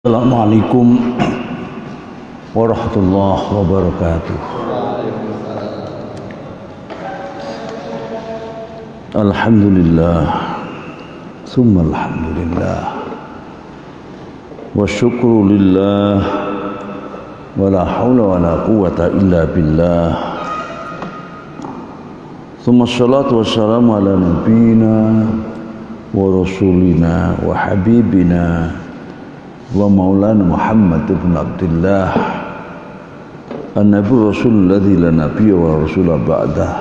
Assalamualaikum warahmatullahi wabarakatuh. Alhamdulillah, summa alhamdulillah, wa syukru lillah, wa la hawla wa la quwwata illa billah. Summa salatu wassalamu ala nabiyyina wa rasulina wa habibina wa maulana Muhammad ibn Abdullah an-nabi rasul ladzi la nabiyya wa rasula ba'dah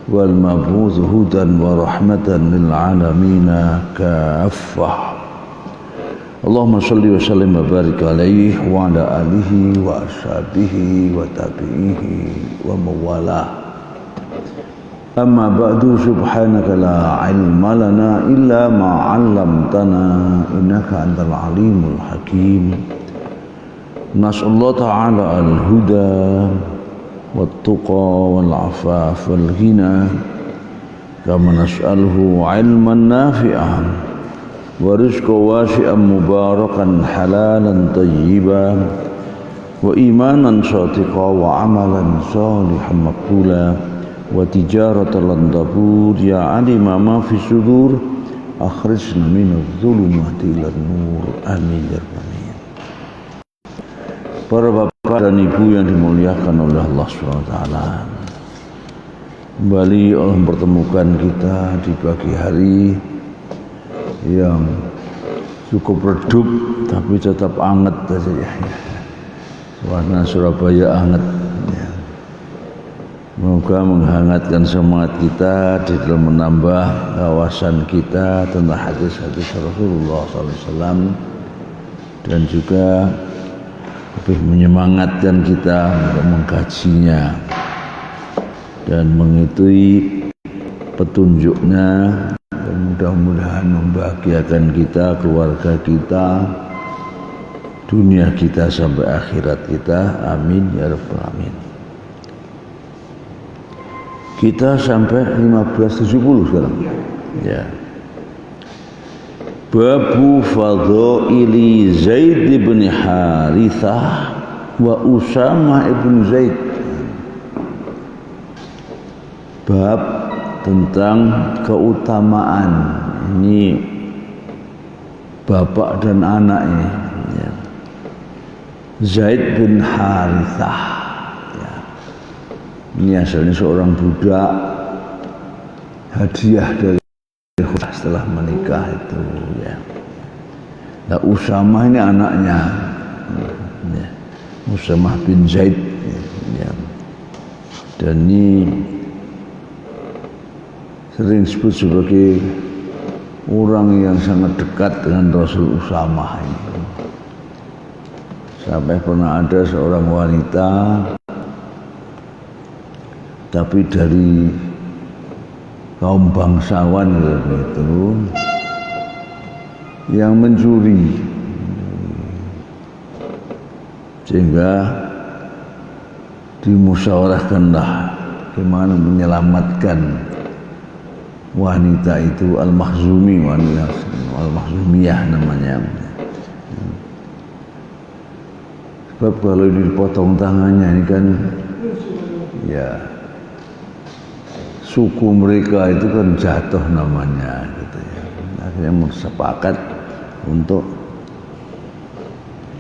wal mab'uts hudan wa rahmatan lil alamin kaffah. Allahumma shalli wa sallim wa barik alaihi wa ala alihi wa ashabihi wa tabi'ihi wa mawalah. Amma ba'du, subhanaka la ilma lana illa ma 'allamtana innaka antal alimul hakim. Nas'allahu ta'ala al-huda wat-tuqa wal-'afaf wal-ghina kama nas'aluhu 'ilman nafi'an wa rizqan wasi'an mubarakan halalan tayyiban wa imanan shatiqa wa 'amalan salihan maqbula wa tijaratan lan tabur ya alima ma fi sudur akhrijna minadh dhulumati ilan nur amin ya rabbal. Para bapak dan ibu yang dimuliakan oleh Allah SWT, kembali Allah mempertemukan kita di pagi hari yang cukup redup tapi tetap hangat saja ya. Suasana Surabaya hangat. Semoga menghangatkan semangat kita di dalam menambah wawasan kita tentang hadis-hadis Rasulullah SAW dan juga lebih menyemangatkan kita untuk mengkajinya dan mengikuti petunjuknya, dan mudah-mudahan membahagiakan kita, keluarga kita, dunia kita sampai akhirat kita. Amin ya rabbal alamin. Kita sampai 1570 sekarang. Ya. Babu fadhaili Zaid bin Harithah wa Usama ibn Zaid. Bab tentang keutamaan ini bapak dan anak ini. Ya. Zaid bin Harithah. Ini asalnya seorang budak, hadiah dari setelah menikah itu ya. Nah, Usama ini anaknya ya. Usama bin Zaid ya. Dan ini sering disebut sebagai orang yang sangat dekat dengan Rasul Usama ini. Sampai pernah ada seorang wanita tapi dari kaum bangsawan itu yang mencuri, sehingga dimusyawarahkanlah bagaimana menyelamatkan wanita itu, Al-Makhzumi, wanita Al-Makhzumiyah namanya. Sebab kalau dipotong tangannya ini kan ya suku mereka itu kan jatuh namanya gitu ya. Akhirnya bersepakat untuk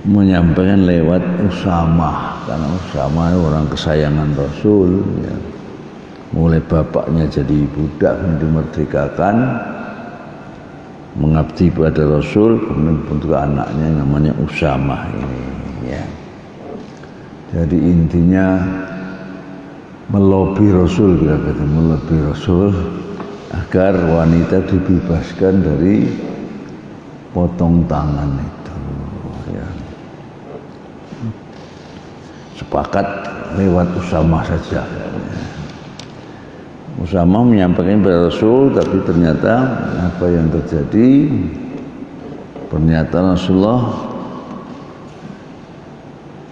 menyampaikan lewat Usama, karena Usama orang kesayangan Rasul ya. Mulai bapaknya jadi budak dimerdekakan, mengabdi pada Rasul, kemudian bentuk anaknya namanya Usama ini ya. Jadi intinya melobi Rasul, kata melobi Rasul agar wanita dibebaskan dari potong tangan itu ya. Sepakat lewat Usama saja ya. Usama menyampaikan kepada Rasul, tapi ternyata apa yang terjadi, pernyataan Rasulullah,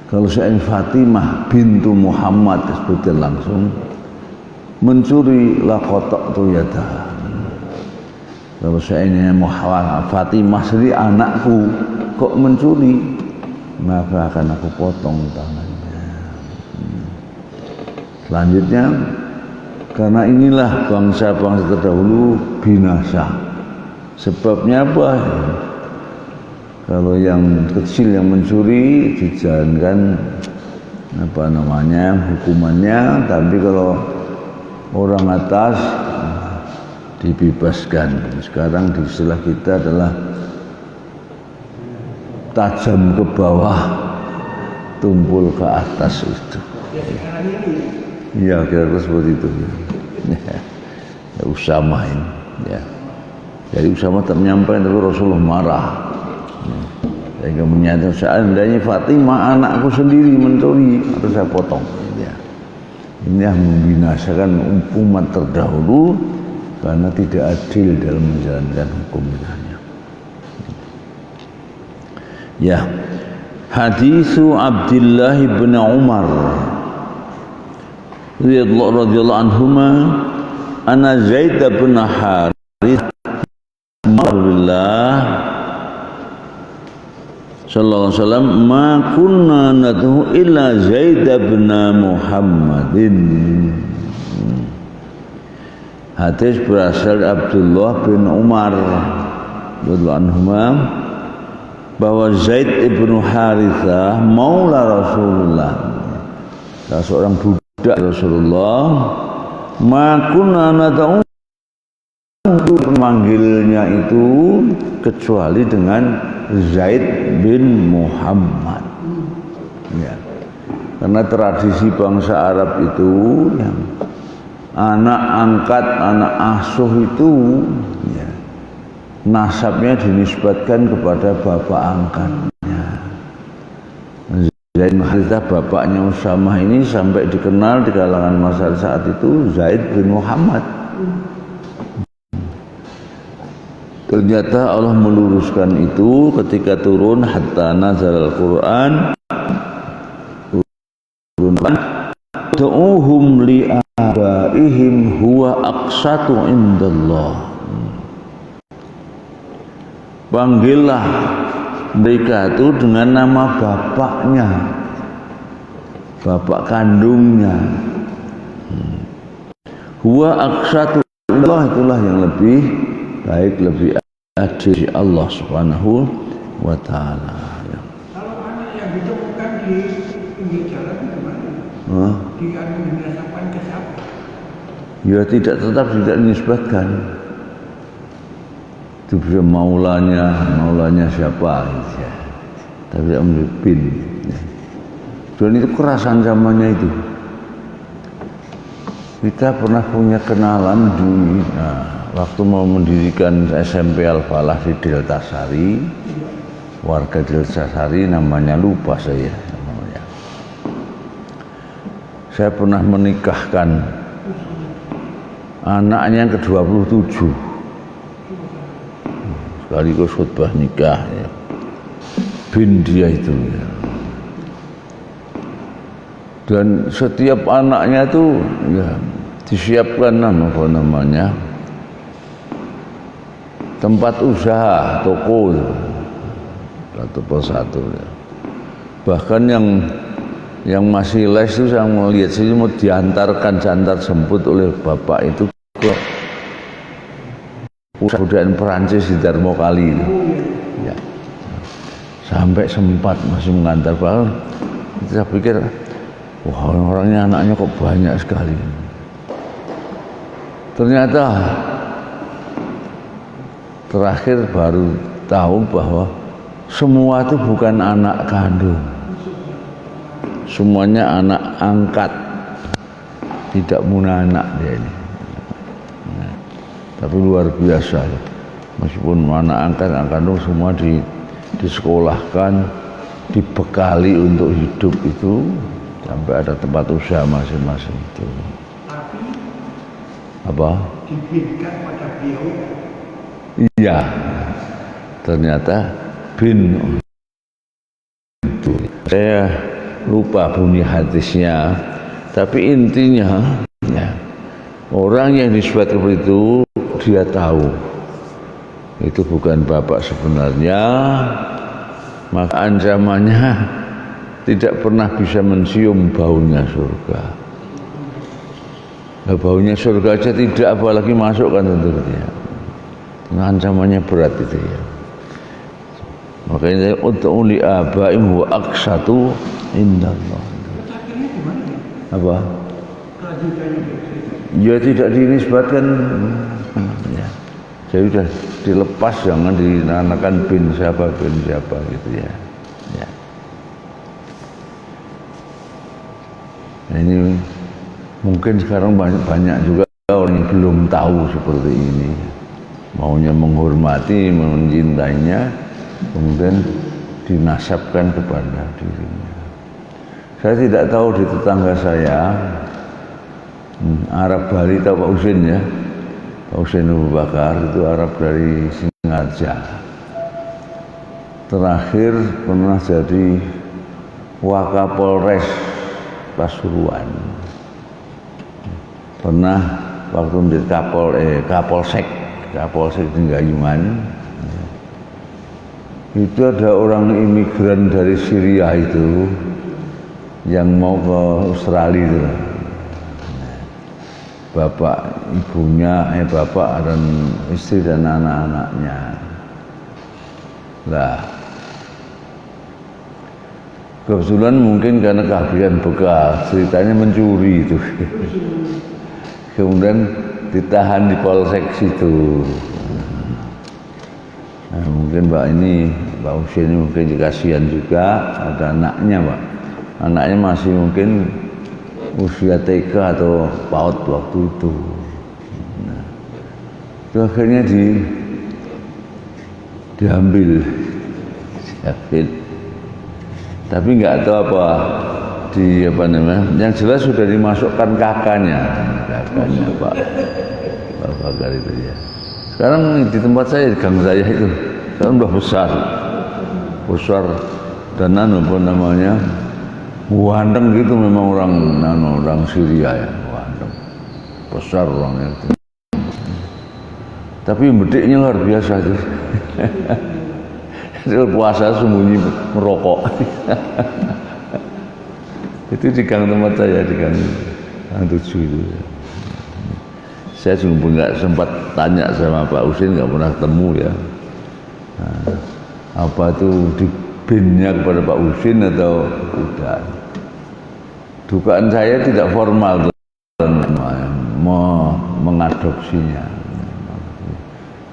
kalau saya Fatimah bintu Muhammad disebutkan langsung mencuri lakotok tu yada. Kalau saya ini Fatimah sendiri anakku, kok mencuri, maka akan aku potong tangannya. Selanjutnya, karena inilah bangsa-bangsa terdahulu binasa. Sebabnya apa? Kalau yang kecil yang mencuri dijalankan hukumannya, tapi kalau orang atas dibebaskan. Sekarang di istilah kita adalah tajam ke bawah, tumpul ke atas itu. Iya, kira-kira seperti itu. Ya, Usama ini. Ya. Jadi Usama tak menyampaikan, tapi Rasulullah marah. Sehingga menyatakan, seandainya Fatimah anakku sendiri mencuri, harus saya potong. Ya. Ini yang membinasakan umat terdahulu karena tidak adil dalam menjalankan hukumnya. Ya, hadisu Abdullah bin Umar radhiyallahu anhuma ana Zaid bin Harith Rasulullah sallallahu alaihi wasallam ma kunna nadhu illa Zaid bin Muhammadin. Hadis berasal dari Abdullah bin Umar radhiyallahu anhuma bahwa Zaid ibnu Harithah maula Rasulullah, salah seorang budak Rasulullah, makuna nadau, memanggilnya itu kecuali dengan Zaid bin Muhammad. Ya. Karena tradisi bangsa Arab itu yang anak angkat, anak asuh itu ya, nasabnya dinisbatkan kepada bapak angkatnya. Zaid bin Harithah bapaknya Usamah ini sampai dikenal di kalangan masyarakat saat itu Zaid bin Muhammad. Ternyata Allah meluruskan itu ketika turun hatta nazal Al-Quran, Du'uhum li'abaihim huwa aqsatu indallah. Panggillah mereka itu dengan nama bapaknya, bapak kandungnya. Huwa aqsatu indallah, itulah yang lebih baik, lebih adil Allah Subhanahu wa ta'ala. Ya. Kalau anak yang ditemukan di pinggir jalan gimana? Diadu dinasabkan ke siapa? Ya tetap tidak dinisbatkan. Itu bisa maulanya siapa ya. Tapi tidak menjadi bin ya. Dan itu keras ancamannya itu. Kita pernah punya kenalan di waktu mau mendirikan SMP Al-Falah di Delta Sari, warga Delta Sari, namanya lupa saya namanya. Saya pernah menikahkan anaknya yang ke-27 sekaligus khutbah nikah ya. Bin dia itu ya. Dan setiap anaknya itu ya, disiapkan namanya tempat usaha, toko satu persatu ya. Bahkan yang masih les itu saya melihat sini mau diantar jemput oleh bapak itu ke kebudayaan Perancis di Darmokali itu. Ya. Sampai sempat masih mengantar, bahkan saya pikir wah orangnya anaknya kok banyak sekali. Ternyata terakhir baru tahu bahwa semua itu bukan anak kandung, semuanya anak angkat, tidak punya anak dia ini. Nah, tapi luar biasa ya. Meskipun anak angkat, anak kandung semua disekolahkan, dibekali untuk hidup itu sampai ada tempat usaha masing-masing itu. Apa? Dibinkan pada beliau. Iya, ternyata bin itu. Saya lupa bunyi hadisnya, tapi intinya ya, orang yang disebut seperti itu dia tahu itu bukan bapak sebenarnya, maka ancamannya tidak pernah bisa mencium baunya surga. Nah, baunya surga aja tidak, apalagi masuk kan tentunya. Nah, ancamannya berat itu ya. Makanya untuk uli abaim wa aqsatu indallah. Akhirnya gimana? Apa? Kelanjutannya. Ya tidak dinisbatkan. Ya. Jadi sudah dilepas, jangan dinamakan bin siapa gitu ya. Ya. Nah, ini mungkin sekarang banyak juga orang yang belum tahu seperti ini. Maunya menghormati, mencintainya, kemudian dinasabkan kepada dirinya. Saya tidak tahu di tetangga saya, Arab Bali tahu Pak Husin ya, Pak Husin Abu Bakar itu Arab dari Singarja. Terakhir pernah jadi Wakapolres Pasuruan. Pernah waktu menjadi Kapolsek di Gayungan. Itu ada orang imigran dari Syria itu yang mau ke Australia itu. Bapak dan istri dan anak-anaknya. Lah, kebetulan mungkin karena kehabisan bekal, ceritanya mencuri itu. Kemudian ditahan di Polsek situ. Nah, mungkin Mbak Husin ini mungkin kasihan juga, ada anaknya Pak. Anaknya masih mungkin usia TK atau PAUD waktu itu. Nah, itu akhirnya diambil. Tapi nggak tahu apa namanya. Yang jelas sudah dimasukkan kakaknya Pak Bakar itu ya. Sekarang di tempat saya, di gang saya itu, sekarang udah besar dan apa namanya, wandeng gitu, memang orang Syria ya, wandeng, besar orangnya itu. Tapi bediknya luar biasa sih. Puasa sembunyi merokok. Itu di gang tempat saya, di gang 7 itu. Saya juga nggak sempat tanya sama Pak Husin, nggak pernah ketemu ya. Nah, apa itu di binnya kepada Pak Husin atau tidak? Dugaan saya tidak formal mengadopsinya.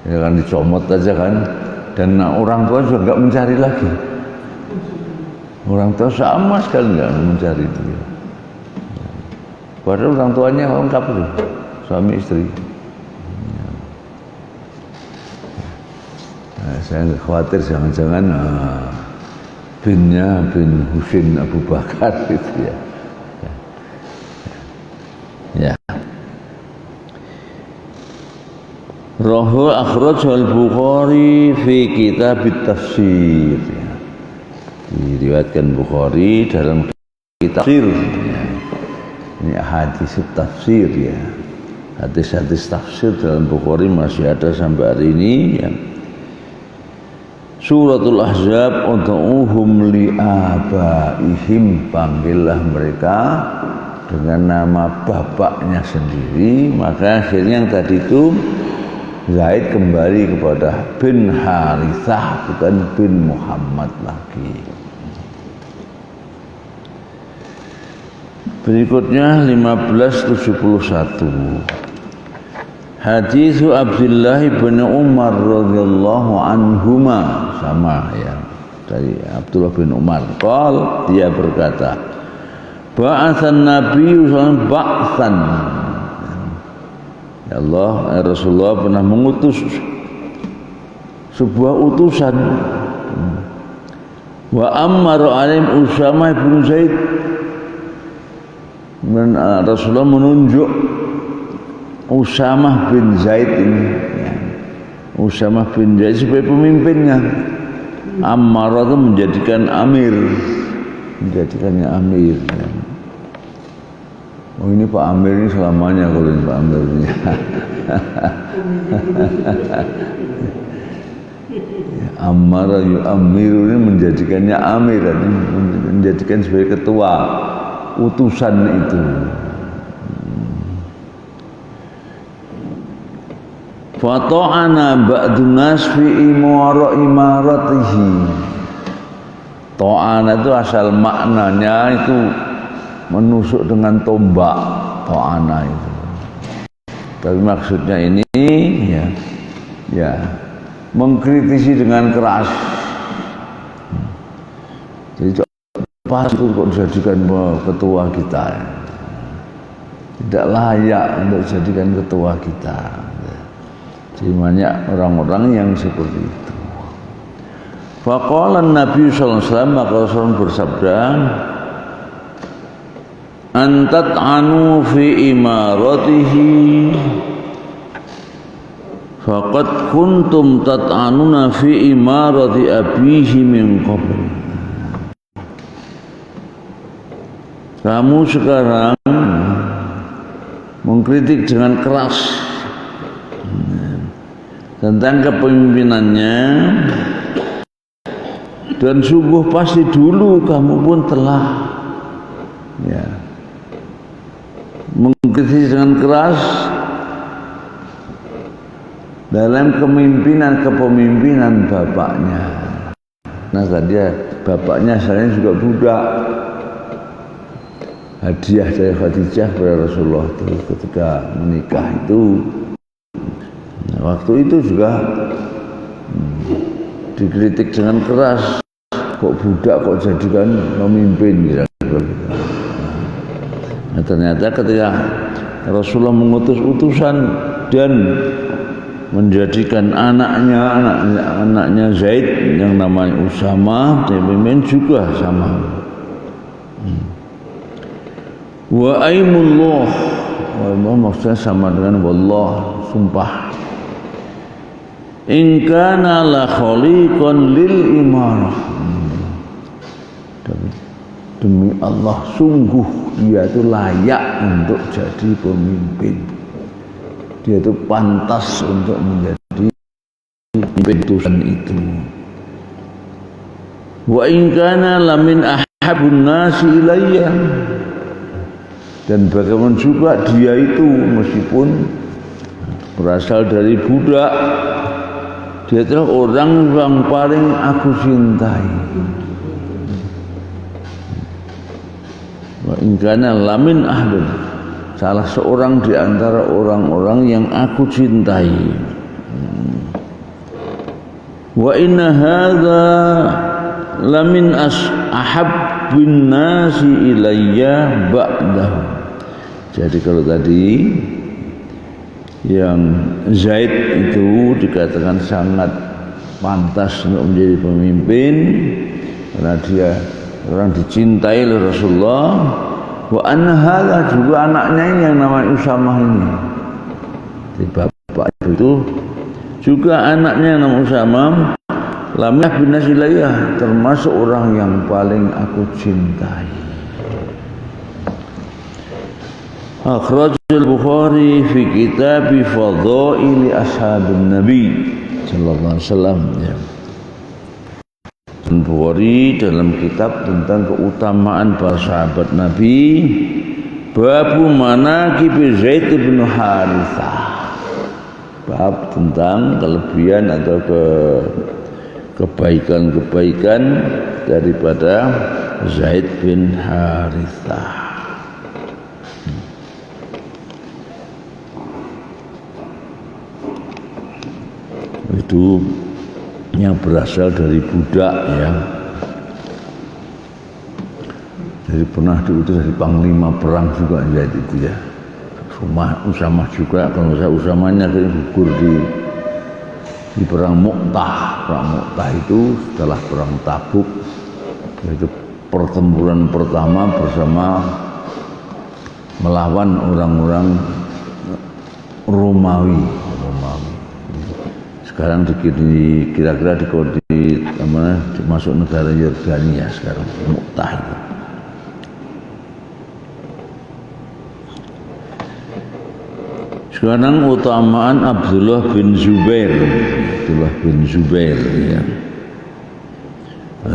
Ya kan dicomot aja kan, dan orang tua juga nggak mencari lagi. Orang tua sama sekali nggak mencari itu. Padahal orang tuanya lengkap itu, suami istri. Nah, saya nggak khawatir jangan-jangan binnya bin Husin Abu Bakar itu ya. Ya. Rahu akhraj al-Bukhari fi kitab tafsir. Ya. Diriwayatkan Bukhari dalam kitab tafsir. Ya. Ini hadis tafsir ya. Hadis-hadis tafsir dalam Bukhari masih ada sampai hari ini ya. Suratul Ahzab, ud'uhum li abaihim, panggillah mereka dengan nama bapaknya sendiri. Maka akhirnya yang tadi itu Zaid kembali kepada bin Harithah, bukan bin Muhammad lagi. Berikutnya 1571. Hadis Abdullah bin Umar radhiyallahu anhuma, sama ya, dari Abdullah bin Umar. Dia berkata, ba'atsan Nabi sallallahu ba'tsan. Ya Allah, Rasulullah pernah mengutus sebuah utusan. Wa ammara alaihim Usamah bin Zaid. Dan Rasulullah menunjuk Usamah bin Zaid ini ya. Usamah bin Zaid sebagai pemimpinnya. Ammara itu menjadikan amir, menjadikannya amir ya. Oh ini Pak Amir ini selamanya, kalau ini Pak Amir ini. Amara yu'amiru ini menjadikannya amir, menjadikan sebagai ketua utusan itu. Fata'ana ba'dun nas fi imaratihi. Ta'ana itu asal maknanya itu menusuk dengan tombak, ta'ana itu. Tapi maksudnya ini ya mengkritisi dengan keras. Jadi pas itu kok dijadikan ketua kita, tidak layak untuk dijadikan ketua kita. Jadi banyak orang-orang yang seperti itu. Faqala Nabi sallallahu alaihi wasallam, maka Rasulullah bersabda, antat anu fi imaratihi faqad kuntum tat'anuna fi imarati abihi min qabl. Kamu sekarang mengkritik dengan keras tentang kepemimpinannya, dan sungguh pasti dulu kamu pun telah mengkritik dengan keras dalam kepemimpinan bapaknya. Nah tadi bapaknya saya juga budak, hadiah dari Khadijah kepada Rasulullah itu ketika menikah itu. Nah, waktu itu juga dikritik dengan keras, kok budak kok jadikan pemimpin gitu. Nah, ternyata ketika Rasulullah mengutus utusan dan menjadikan anaknya Zaid yang namanya Usama pemimpin juga sama. Wa aimullah, maksudnya sama dengan wallah, sumpah. In kana la khaliqan lil imarah. Demi Allah, sungguh dia itu layak untuk jadi pemimpin. Dia itu pantas untuk menjadi pimpinan itu. Wa in kana lamin ahabun nasi ilayya. Dan bagaimana juga dia itu meskipun berasal dari budak, dia adalah orang yang paling aku cintai. Wa in kana lamin ahabun, salah seorang di antara orang-orang yang aku cintai. Wa inna hadza lamin ahabbin nasi ilayya ba'dahu. Jadi kalau tadi yang Zaid itu dikatakan sangat pantas untuk menjadi pemimpin karena dia orang dicintai oleh Rasulullah. Wa anna hadza juga anaknya ini yang namanya Usamah ini. Jadi bapak itu juga anaknya yang namanya Usamah, lamah bin Nasilayah, termasuk orang yang paling aku cintai. Akhrajal Bukhari fi kitab Fadhaili Ashabin Nabi sallallahu alaihi wasallam. Bukhari dalam kitab tentang keutamaan para sahabat Nabi, babu manaqib Zaid bin Harithah. Bab tentang kelebihan atau kebaikan-kebaikan daripada Zaid bin Harithah. Itu yang berasal dari budak ya. Jadi pernah diutus dari panglima perang juga Zaid itu ya. Usamah juga, kalau saya Usamahnya gugur di perang Mu'tah. Perang Mu'tah itu setelah perang Tabuk, yaitu pertempuran pertama bersama melawan orang-orang Romawi. Sekarang kira-kira masuk negara Yordania sekarang, Mu'tah itu. Sekarang utamaan Abdullah bin Zubair ya.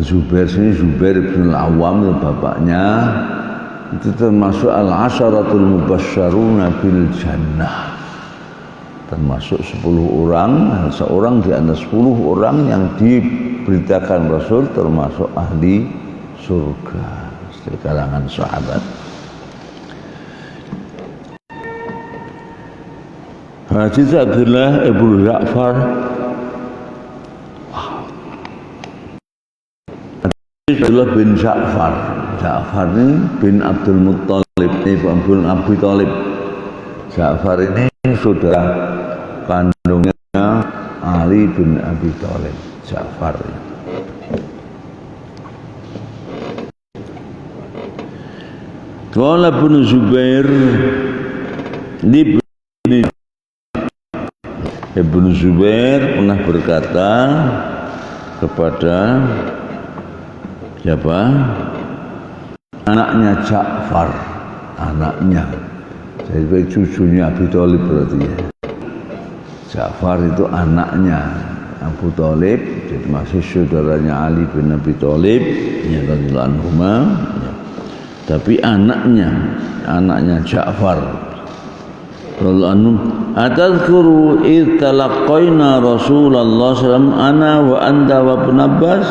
Zubair sini Zubair bin Al-Awwam itu bapaknya, itu termasuk al-asharatul mubasysyaruna bil jannah, termasuk 10 orang, seorang di antara 10 orang yang diberitakan Rasul termasuk ahli surga dari kalangan sahabat. Hadis Abdullah ibnu Ja'far Abdullah bin Ja'far. Ja'far ini bin Abdul Muttalib, ini bin Abi Thalib. Ja'far ini saudara kandungnya Ali bin Abi Thalib. Ja'far. Qala Ibnu Zubair Ibnu Zubair pernah berkata kepada siapa? Anaknya Ja'far, anaknya. Jadi cucunya Abi Thalib berarti ya. Ja'far itu anaknya Abu Thalib, jadi masih saudaranya Ali bin Abi Thalib, ya radhiyallahu anhuma. Ya. Tapi anaknya Ja'far radhiyallahu anhu, atadhkuru id talaqaina Rasulullah sallallahu alaihi wasallam ana wa anta wa Ibn Abbas.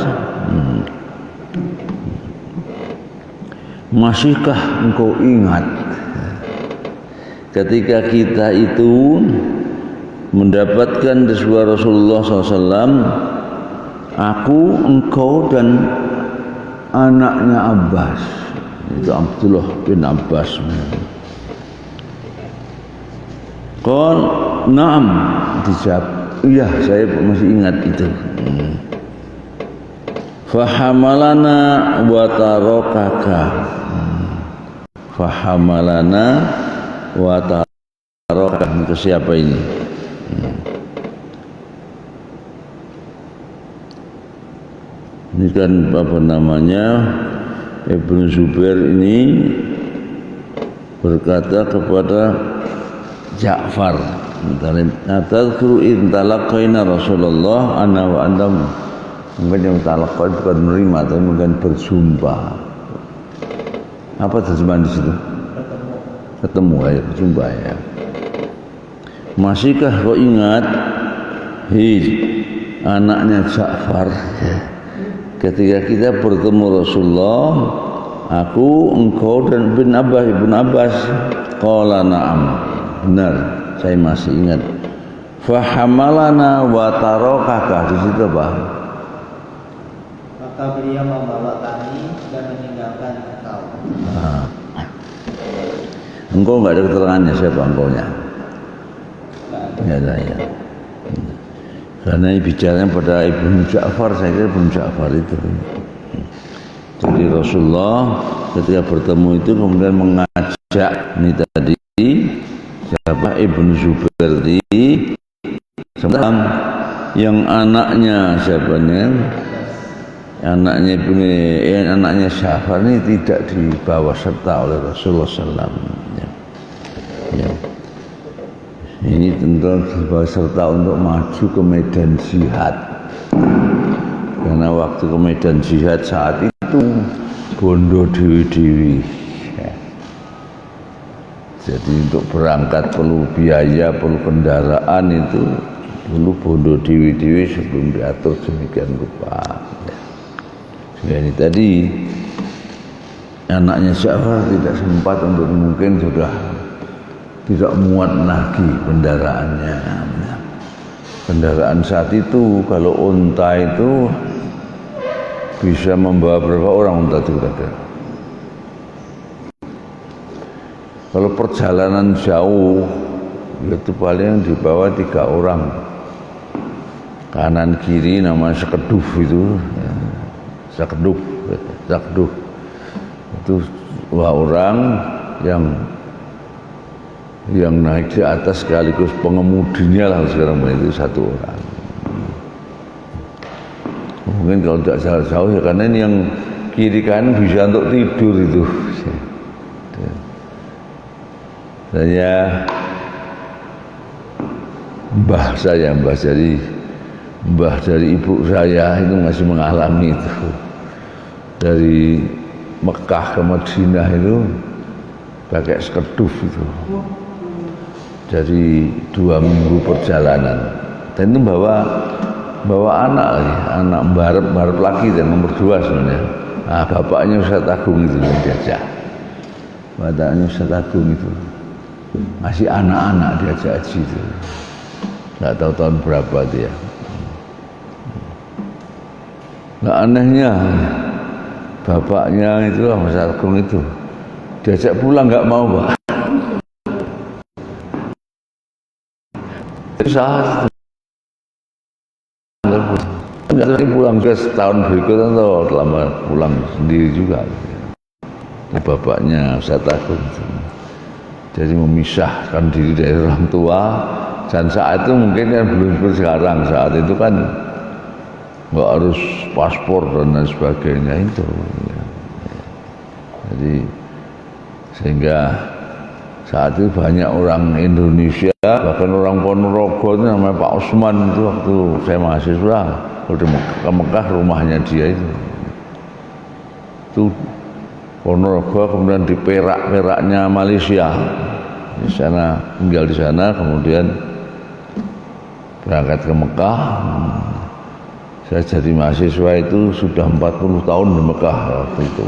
Masihkah engkau ingat ketika kita itu mendapatkan dari Rasulullah SAW, aku, engkau dan anaknya Abbas, itu Abdullah bin Abbas. Qal na'am, dijawab iya saya masih ingat itu. Fahamalana wa tarakaka, fahamalana wa tarakaka, itu siapa ini? Ini kan apa namanya, Ibnu Zubair ini berkata kepada Ja'far, "Atadhkuru id talaqaina Rasulullah ana wa antum." Mungkin yang talaqain bukan menerima, tapi mungkin berjumpa. Apa terjemahan di situ? Ketemu ya, berjumpa ya. Masihkah kau ingat anaknya Ja'far ya, ketika kita bertemu Rasulullah, aku, engkau dan Ibn Abbas. Qala na'am, benar saya masih ingat. Fahamalana wa tarakaka, di situ apa? Maka beliau membawa kami dan meninggalkan engkau. Nah. Engkau enggak ada keterangannya siapa engkaunya? Enggak ada ya. Karena bicaranya pada Ibnu Ja'far, saya kira Ibnu Ja'far itu. Jadi Rasulullah ketika bertemu itu kemudian mengajak ini tadi siapa, Ibnu Zubair di yang anaknya siapanya, anaknya Ja'far ini tidak dibawa serta oleh Rasulullah SAW. Ya. Ini tentu dibawa serta untuk maju ke medan jihad, karena waktu ke medan jihad saat itu bondo dewi-dewi ya. Jadi untuk berangkat perlu biaya, perlu kendaraan, itu dulu bondo dewi-dewi sebelum diatur demikian rupa ya. Ini tadi anaknya Ja'far tidak sempat, untuk mungkin sudah tidak muat lagi kendaraannya. Kendaraan saat itu kalau unta itu bisa membawa berapa orang unta itu kira-kira? Kalau perjalanan jauh itu paling dibawa 3 orang, kanan kiri namanya sekeduf itu ya. Sekeduf itu 2 orang yang naik di atas sekaligus pengemudinya lah sekarang itu 1 orang. Mungkin kalau tidak jauh-jauh ya, karena ini yang kiri kanan bisa untuk tidur itu. Saya mbah dari ibu saya itu masih mengalami itu. dari Mekah ke Madinah itu pakai skeduf itu. Jadi 2 minggu perjalanan. Dan itu bawa anak lagi, anak barep lagi dan nomor 2 sebenarnya. Nah, bapaknya Ustaz Agung itu yang diajak. Bapaknya Ustaz Agung itu masih anak-anak diajak haji itu. Nggak tahu tahun berapa dia. Nah, anehnya bapaknya itu Mas Agung itu diajak pulang nggak mau, Pak. Susah. Nggak pulang ke tahun berikutnya atau lama pulang sendiri juga. Ini bapaknya Ustaz Agung itu. Jadi memisahkan diri dari orang tua. Dan saat itu mungkin kan belum seperti sekarang. Saat itu kan nggak harus paspor dan lain sebagainya itu. Jadi sehingga saat itu banyak orang Indonesia, bahkan orang Ponorogo itu namanya Pak Osman itu waktu saya mahasiswa, udah ke Mekah rumahnya dia itu. Itu Ponorogo kemudian di Peraknya Malaysia. Di sana tinggal di sana, kemudian berangkat ke Mekah. Saya jadi mahasiswa itu sudah 40 tahun di Mekah waktu itu.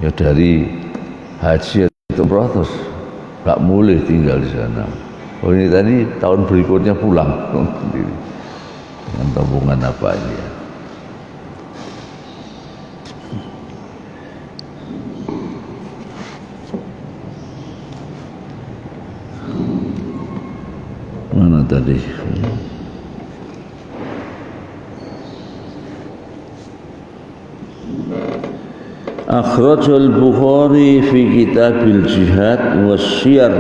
Ya dari haji itu terus nggak boleh tinggal di sana. Oh ini tadi tahun berikutnya pulang sendiri dengan tabungan apa aja. Mana tadi? Akhrajal Bukhari fi kitabil jihad wasyir.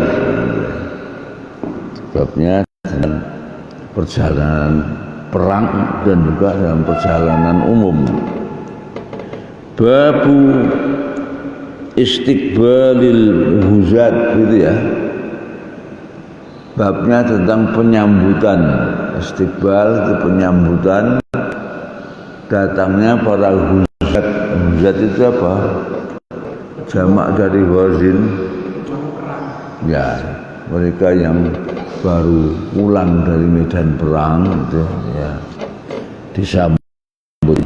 Babnya dalam perjalanan perang dan juga dalam perjalanan umum. Babu istiqbalil huzat gitu ya. Babnya tentang penyambutan. Istiqbal itu penyambutan datangnya para huzat. Huzat itu apa? Jamak dari wazin. Ya, mereka yang baru pulang dari medan perang itu ya disambut.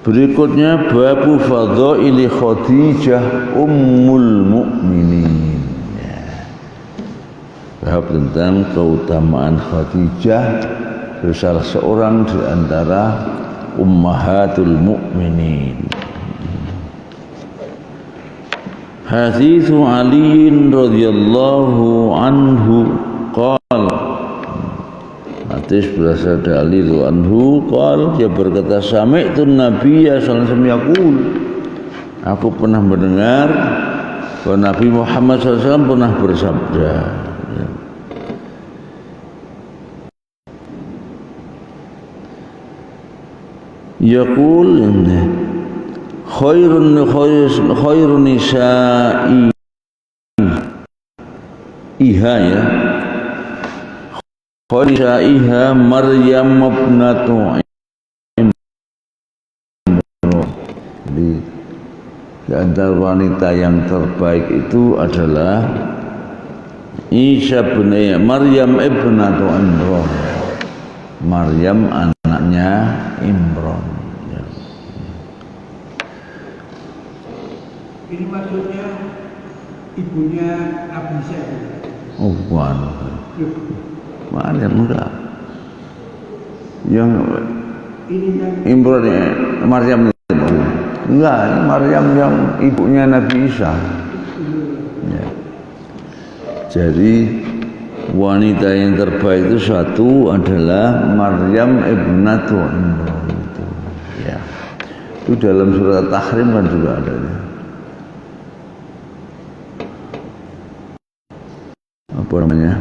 Berikutnya babu fadhaili Khadijah ummul mukminin. Ya. Bab tentang keutamaan Khadijah, salah seorang di antara ummahatul mukminin. Hadits Ali radhiyallahu anhu qala, hadis berasal dari Ali radhiyallahu anhu qala, dia berkata sami'tu Nabiyya sallallahu alaihi wasallam yaqul, aku pernah mendengar bahwa Nabi Muhammad SAW pernah bersabda, yaqul khairun nisa'i iha ya khairun nisa'iha Maryam ibnatu Imran. Jadi di antara wanita yang terbaik itu adalah Isa bin Maryam ibnatu Imran. Maryam anaknya Imran. Ini maksudnya ibunya Nabi Isa. Oh bukan. Maryam enggak. Yang ini yang Imran ya, Maryam itu. Enggak, Maryam yang ibunya Nabi Isa. Ya. Jadi wanita yang terbaik itu satu adalah Maryam ibnatu Imran itu. Ya. Itu dalam surat Tahrim kan juga ada. Apa namanya?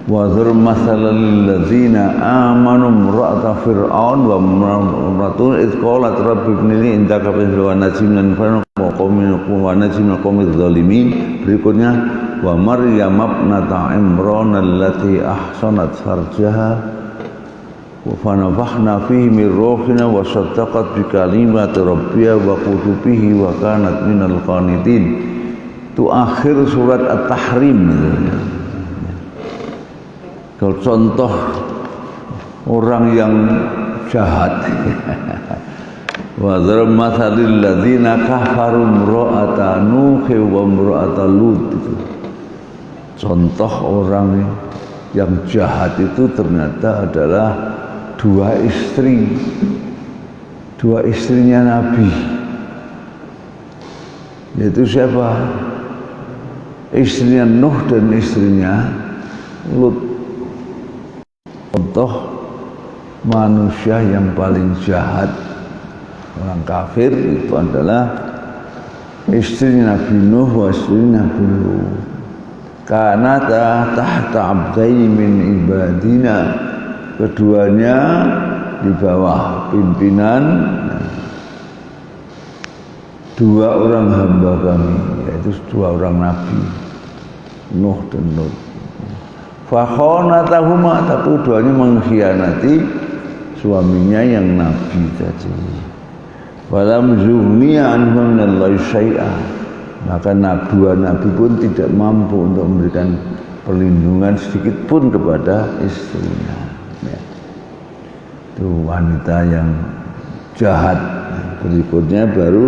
Wa dzur masalal ladzina amanu imra'ata fir'aun wa imra'atun id qalat rabbi ibni li indaka wa najimna min qaumin wa najimna qaumiz zalimin. Berikutnya wa Maryam ibnata Imran allati ahsanat farjaha wa fanafakhna fihi min ruhina wa saddaqat bi kalimati rabbiha wa kutubihi wa kanat minal qanitin. Itu akhir surat At-Tahrim gitu. Kalau contoh orang yang jahat wa dzarab mathalil ladzina kafaru imra'ata nuh wa imra'ata lut itu. Contoh orang yang jahat itu ternyata adalah dua istrinya Nabi, yaitu siapa? Istrinya Nuh dan istrinya Lut. Contoh manusia yang paling jahat, orang kafir itu adalah istrinya Nabi Nuh wa istrinya Nabi Lut. Kanata tahta abdaini min ibadina, keduanya di bawah pimpinan dua orang hamba kami, yaitu dua orang Nabi Nuh dan Lut. Fakhonatahuma, tapi keduanya mengkhianati suaminya yang Nabi tadi. Walam zuhniya anhum minallahi syai'a, maka dua Nabi pun tidak mampu untuk memberikan perlindungan sedikit pun kepada istrinya. Ya. Itu wanita yang jahat. Berikutnya baru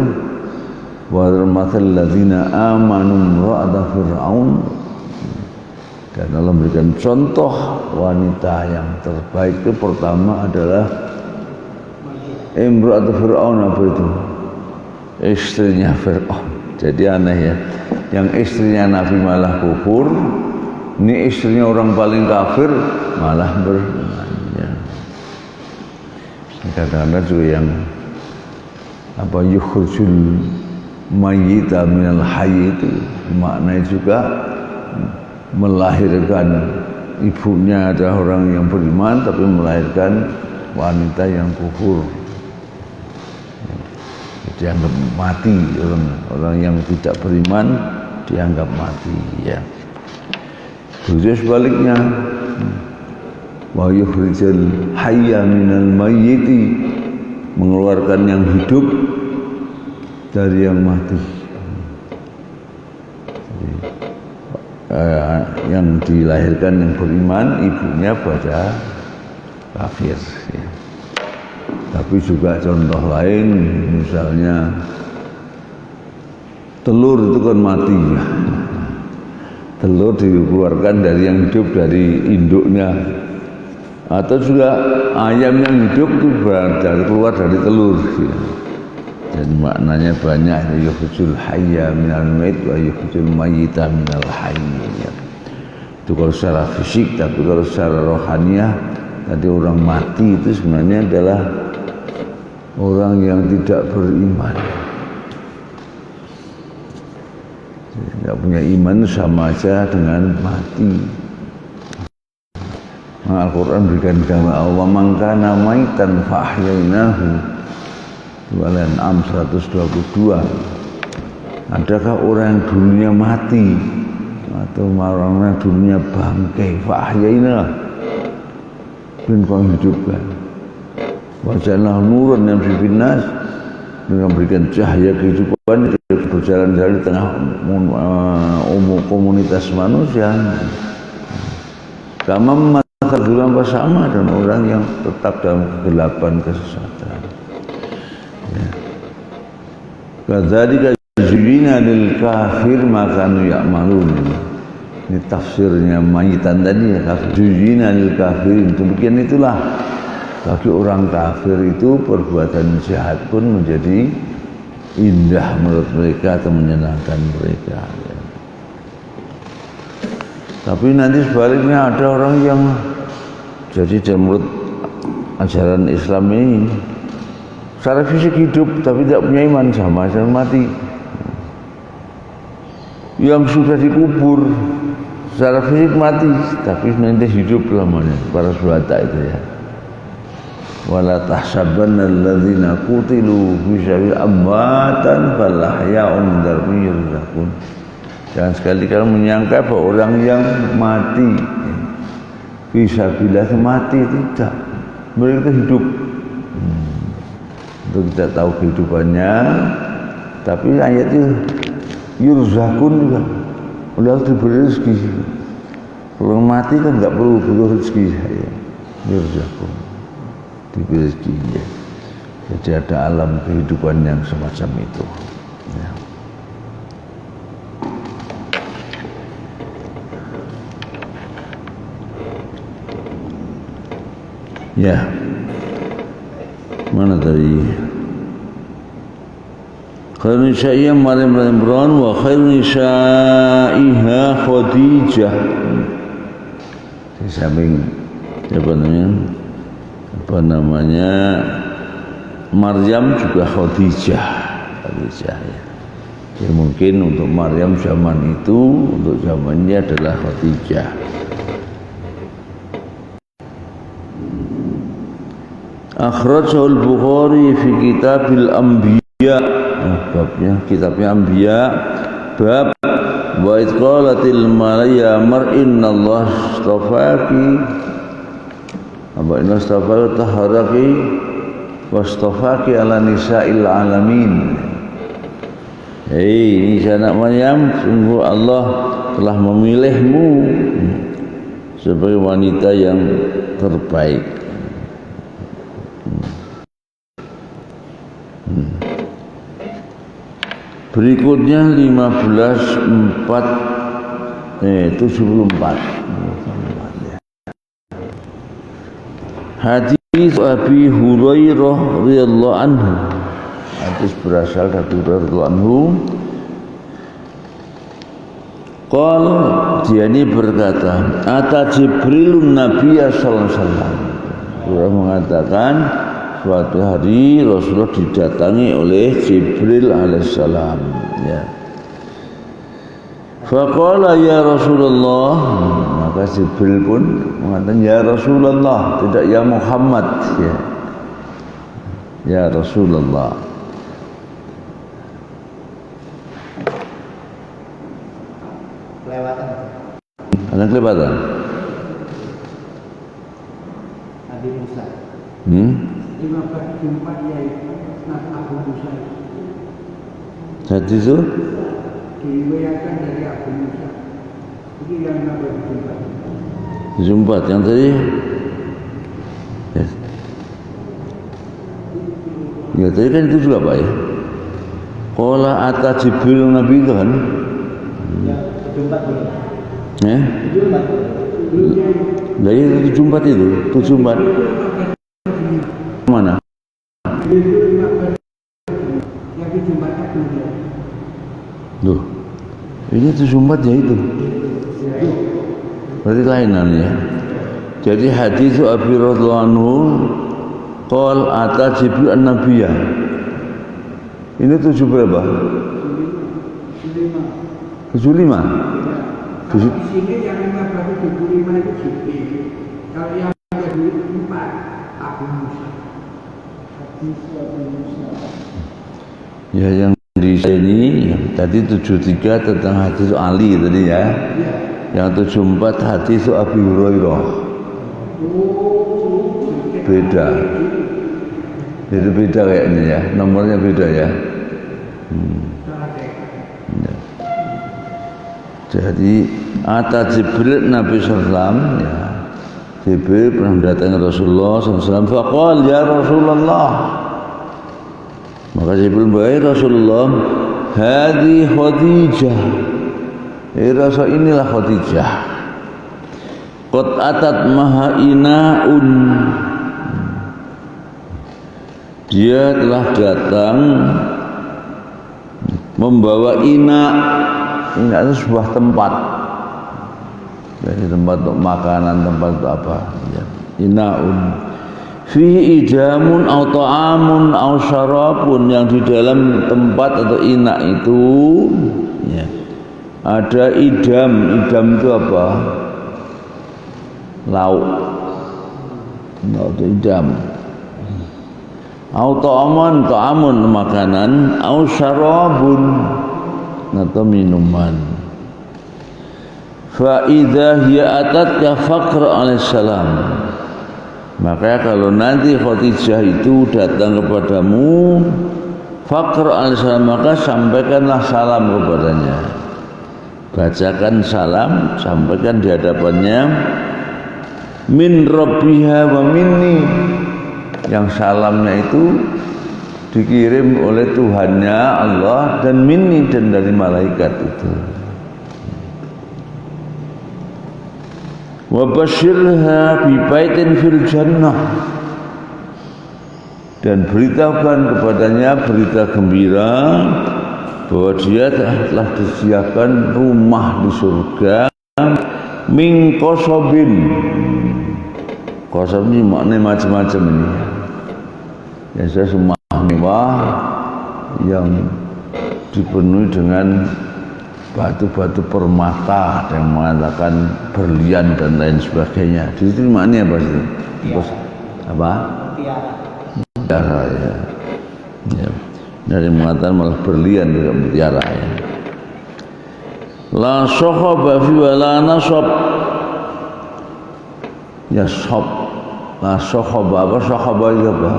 wa mathal ladzina amanu imra'ata fir'aun, dan Allah memberikan contoh wanita yang terbaik itu pertama adalah imra'atu fir'aun. Apa itu? Istrinya Fir'aun. Jadi aneh ya, yang istrinya Nabi malah kufur, ini istrinya orang paling kafir malah beriman. Ya. Kadang-kadang juga yang apa yukhrijul mayyita minal hayy itu maknanya juga melahirkan ibunya adalah orang yang beriman tapi melahirkan wanita yang kufur. Dianggap mati, orang yang tidak beriman dianggap mati ya. Terus sebaliknya wa yukhrijul hayya minal mayyiti, mengeluarkan yang hidup dari yang mati. Jadi, yang dilahirkan yang beriman ibunya pada kafir ya. Tapi juga contoh lain, misalnya telur itu kan mati ya. Telur dikeluarkan dari yang hidup, dari induknya. Atau juga ayam yang hidup itu keluar dari telur ya. Dan maknanya banyak, yukhrijul hayya minal mayyit wa yukhrijul mayyita minal hayy ya. Itu kalau secara fisik, tapi kalau secara rohaniah tadi orang mati itu sebenarnya adalah orang yang tidak beriman. Tidak punya iman sama aja dengan mati. Al-Quran berikan gambaran Allah mangkana maitan fa'ahyainahu, Al-An'am 122. Adakah orang yang dulunya mati atau orang yang dulunya bangkai, fa'ahyainahu, dan kau hidupkan. Wajahlah nurun yang berbinas, dengan memberikan cahaya kehidupan berjalan-jalan di tengah komunitas manusia. Kama maka dalam bersama dan orang yang tetap dalam kegelapan kesesatan. Ya. Kadzalika zuyyina lil kafir ma kanu ya'malun. Ini tafsirnya mayitan tadi ya, kafir. Zuyyina lil kafirin, demikian itulah bagi orang kafir itu perbuatan jahat pun menjadi indah menurut mereka atau menyenangkan mereka ya. Tapi nanti sebaliknya ada orang yang jadi menurut ajaran Islam ini secara fisik hidup tapi tidak punya iman, sama aja mati. Yang sudah dikubur secara fisik mati tapi nanti hidup lamanya, para syuhada itu ya. Wala tahsabanna alladzina qutilu fi sabilillah amwatan bal ahya'un inda rabbihim. Jangan sekali kali menyangka bahwa orang yang mati fi sabilillah mati, tidak. mereka hidup. Untuk kita tahu kehidupannya, tapi ayatnya yurzakun juga, udah diberi rezeki. Kalau mati kan nggak perlu rezeki saya, yurzakun diberi rezeki. Ya. Jadi ada alam kehidupan yang semacam itu. Ya. Ya. Mana tadi? Khairun nisaiha Maryam bin Imran wa khairun nisaiha Khadijah. Di samping apa namanya Maryam juga Khadijah ya. Ya mungkin untuk Maryam zaman itu, untuk zamannya adalah Khadijah. Akhrajahu al-Bukhari fi Kitabil Anbiya, babnya kitabnya Anbiya, bab wa idh qalatil malaikatu inna Allah astafaki apa inna astafaki taharaki wastafaki ala nisa'il alamin. Hei Nisa anak Maryam, sungguh Allah telah memilihmu sebagai wanita yang terbaik. Berikutnya 74. Hadis Abi Hurairah radhiyallahu anhu. Hadis berasal dari radhiyallahu anhu. Qal dia ini berkata, ata Jibrilun Nabiya sallallahu alaihi wasallam. Dia mengatakan suatu hari Rasulullah didatangi oleh Jibril alaihissalam. Ya. Faqala ya Rasulullah, maka Jibril pun mengatakan ya Rasulullah, tidak ya Muhammad. Ya, ya Rasulullah. Kelewatan. Ada kelewatan. Nabi Musa. 15 yaitu Abu Musa. Hadis itu Diriwayatkan dari Abu Musa. Itu yang Nabi jumpat yang tadi. Yes. Ya tadi kan itu juga Pak ya. Qala ata Jibril Nabi itu kan. Ya, jumpat dulu. Ya. Jumpat. Dari itu jumpat itu, jumpat. Mana? Duh, ini sumbatnya itu. Berarti lainan ya. Jadi hadis Abi radhiyallahu anhu qol ata Jibril an-nabiyya. Ini 7 berapa? 75. Di sini yang 1575 itu Jibril. Kalau yang kedua 4 Abu Musa. Ya yang di sini tadi 73 tentang hadis Ali tadi ya. Yang 74 hadis Abi Hurairah. Beda. Beda kayaknya ya. Nomornya beda ya. Ya. Jadi ata Jibril Nabi sallallahu ya. Jibril pernah mendatangi Rasulullah SAW. Faqal ya Rasulullah. Maka Jibril berkata, Rasulullah, hadi Khadijah. Rasa inilah Khadijah. Qad atat maha ina'un. Dia telah datang membawa ina. Ina itu sebuah tempat. Jadi tempat untuk makanan, tempat untuk apa? Ya. Ina'un. Fihi idamun au ta'amun au syarabun, yang di dalam tempat atau ina itu ya, ada idam. Idam itu apa? Lauk. Itu idam. Au ta'amun makanan, au syarabun atau minuman. Fa idza hiya atatka Faqr alaihissalam. Maka kalau nanti Khadijah itu datang kepadamu, faqra al-salam, maka sampaikanlah salam kepadanya. Bacakan salam, sampaikan di hadapannya, min rabbiha wa minni, yang salamnya itu dikirim oleh Tuhannya Allah dan minni, dan dari malaikat itu. Wa basyirha bi baitin fil jannah, dan beritahukan kepadanya berita gembira bahwa dia telah disediakan rumah di surga min qasobin. Qasob ini maknanya macam-macam ini. Ya, saya semua mewah yang dipenuhi dengan batu-batu permata, yang mengatakan berlian dan lain sebagainya. Di situ maknanya apa sih? Apa? Mutiara, ya. Ya. Dari mengatakan malah berlian juga mutiara, ya. La sokhaba fi wala nasab. Ya sob. La sokhaba, apa sokhaba itu apa?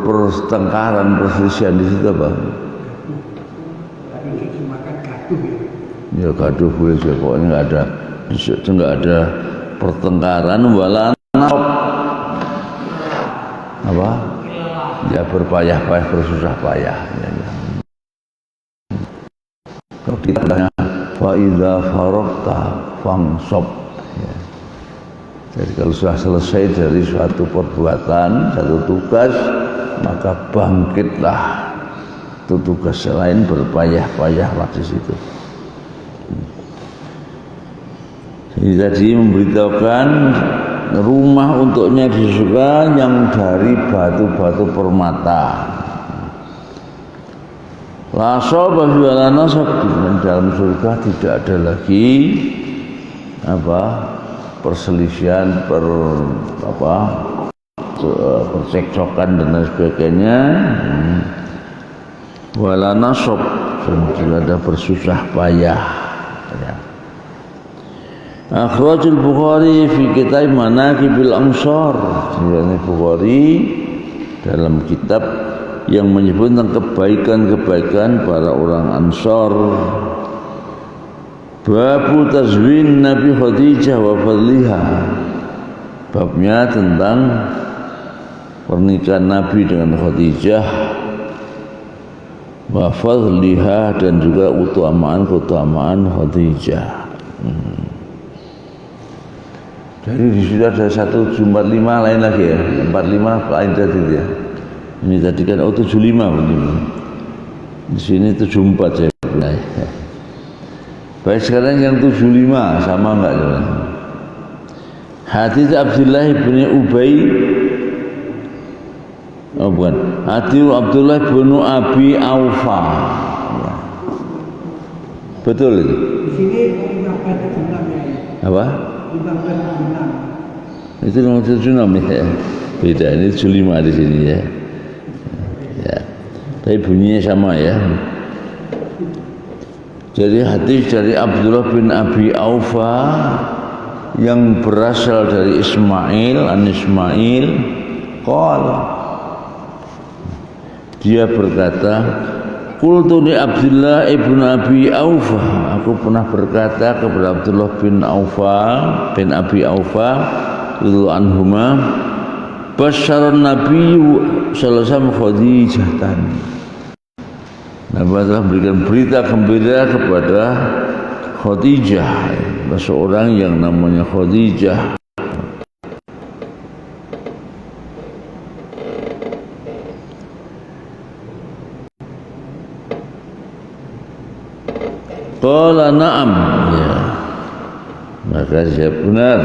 Pertengkaran, perselisihan di situ apa? Tapi itu makan gaduh Ya ya. gaduh boleh juga, pokoknya nggak ada, di situ nggak ada pertengkaran wala nasab. Apa? Ya berpayah-payah, bersusah payah. Ya, ya. Kalau kita tanya, fa idza faragta fansab. Ya. Jadi kalau sudah selesai dari suatu perbuatan, satu tugas, maka bangkitlah. Itu tugas lain, berpayah-payahlah di situ. Jadi tadi memberitahukan rumah untuknya di surga yang dari batu-batu permata. La sabah wala nasab, dalam surga tidak ada lagi apa perselisihan, percekcokan dan lain sebagainya. Wala nasab, tidak ada bersusah payah. Ya. Akhrajul Bukhari fi kitab Manaqibil Ansar. Ini Bukhari dalam kitab yang menyebut tentang kebaikan-kebaikan para orang Ansar. Babu tazwin Nabi Khadijah wa fadliha. Babnya tentang pernikahan Nabi dengan Khadijah wa fadliha, dan juga keutamaan Khadijah. Jadi di situ ada 145 lain lagi ya, 45 lain tadi ya. Ini tadi kan 75 begini. Di sini 74 saya punya. Baik, sekarang yang 75 sama enggak jalan? Hadits Abdullah bin Ubay. Oh bukan. Hadits Abdullah bin Abi Aufa. Ya. Betul itu. Di sini dimakan jumlah ya. Apa? Dimakan jumlah. Itu nomor 76 ya. Beda, ini 75 di sini ya. Ya. Tapi bunyinya sama ya. Jadi hadis dari Abdullah bin Abi Aufa yang berasal dari Ismail, qala, dia berkata, qultu li Abdullah ibn Abi Aufa, aku pernah berkata kepada Abdullah bin Abi Aufa radhiyallahu anhuma, basyaran Nabi sallallahu alaihi wasallam Khadijah tani. Nabi telah memberikan berita gembira kepada Khadijah, seorang yang namanya Khadijah. Qala na'am, ya. Maka saya benar.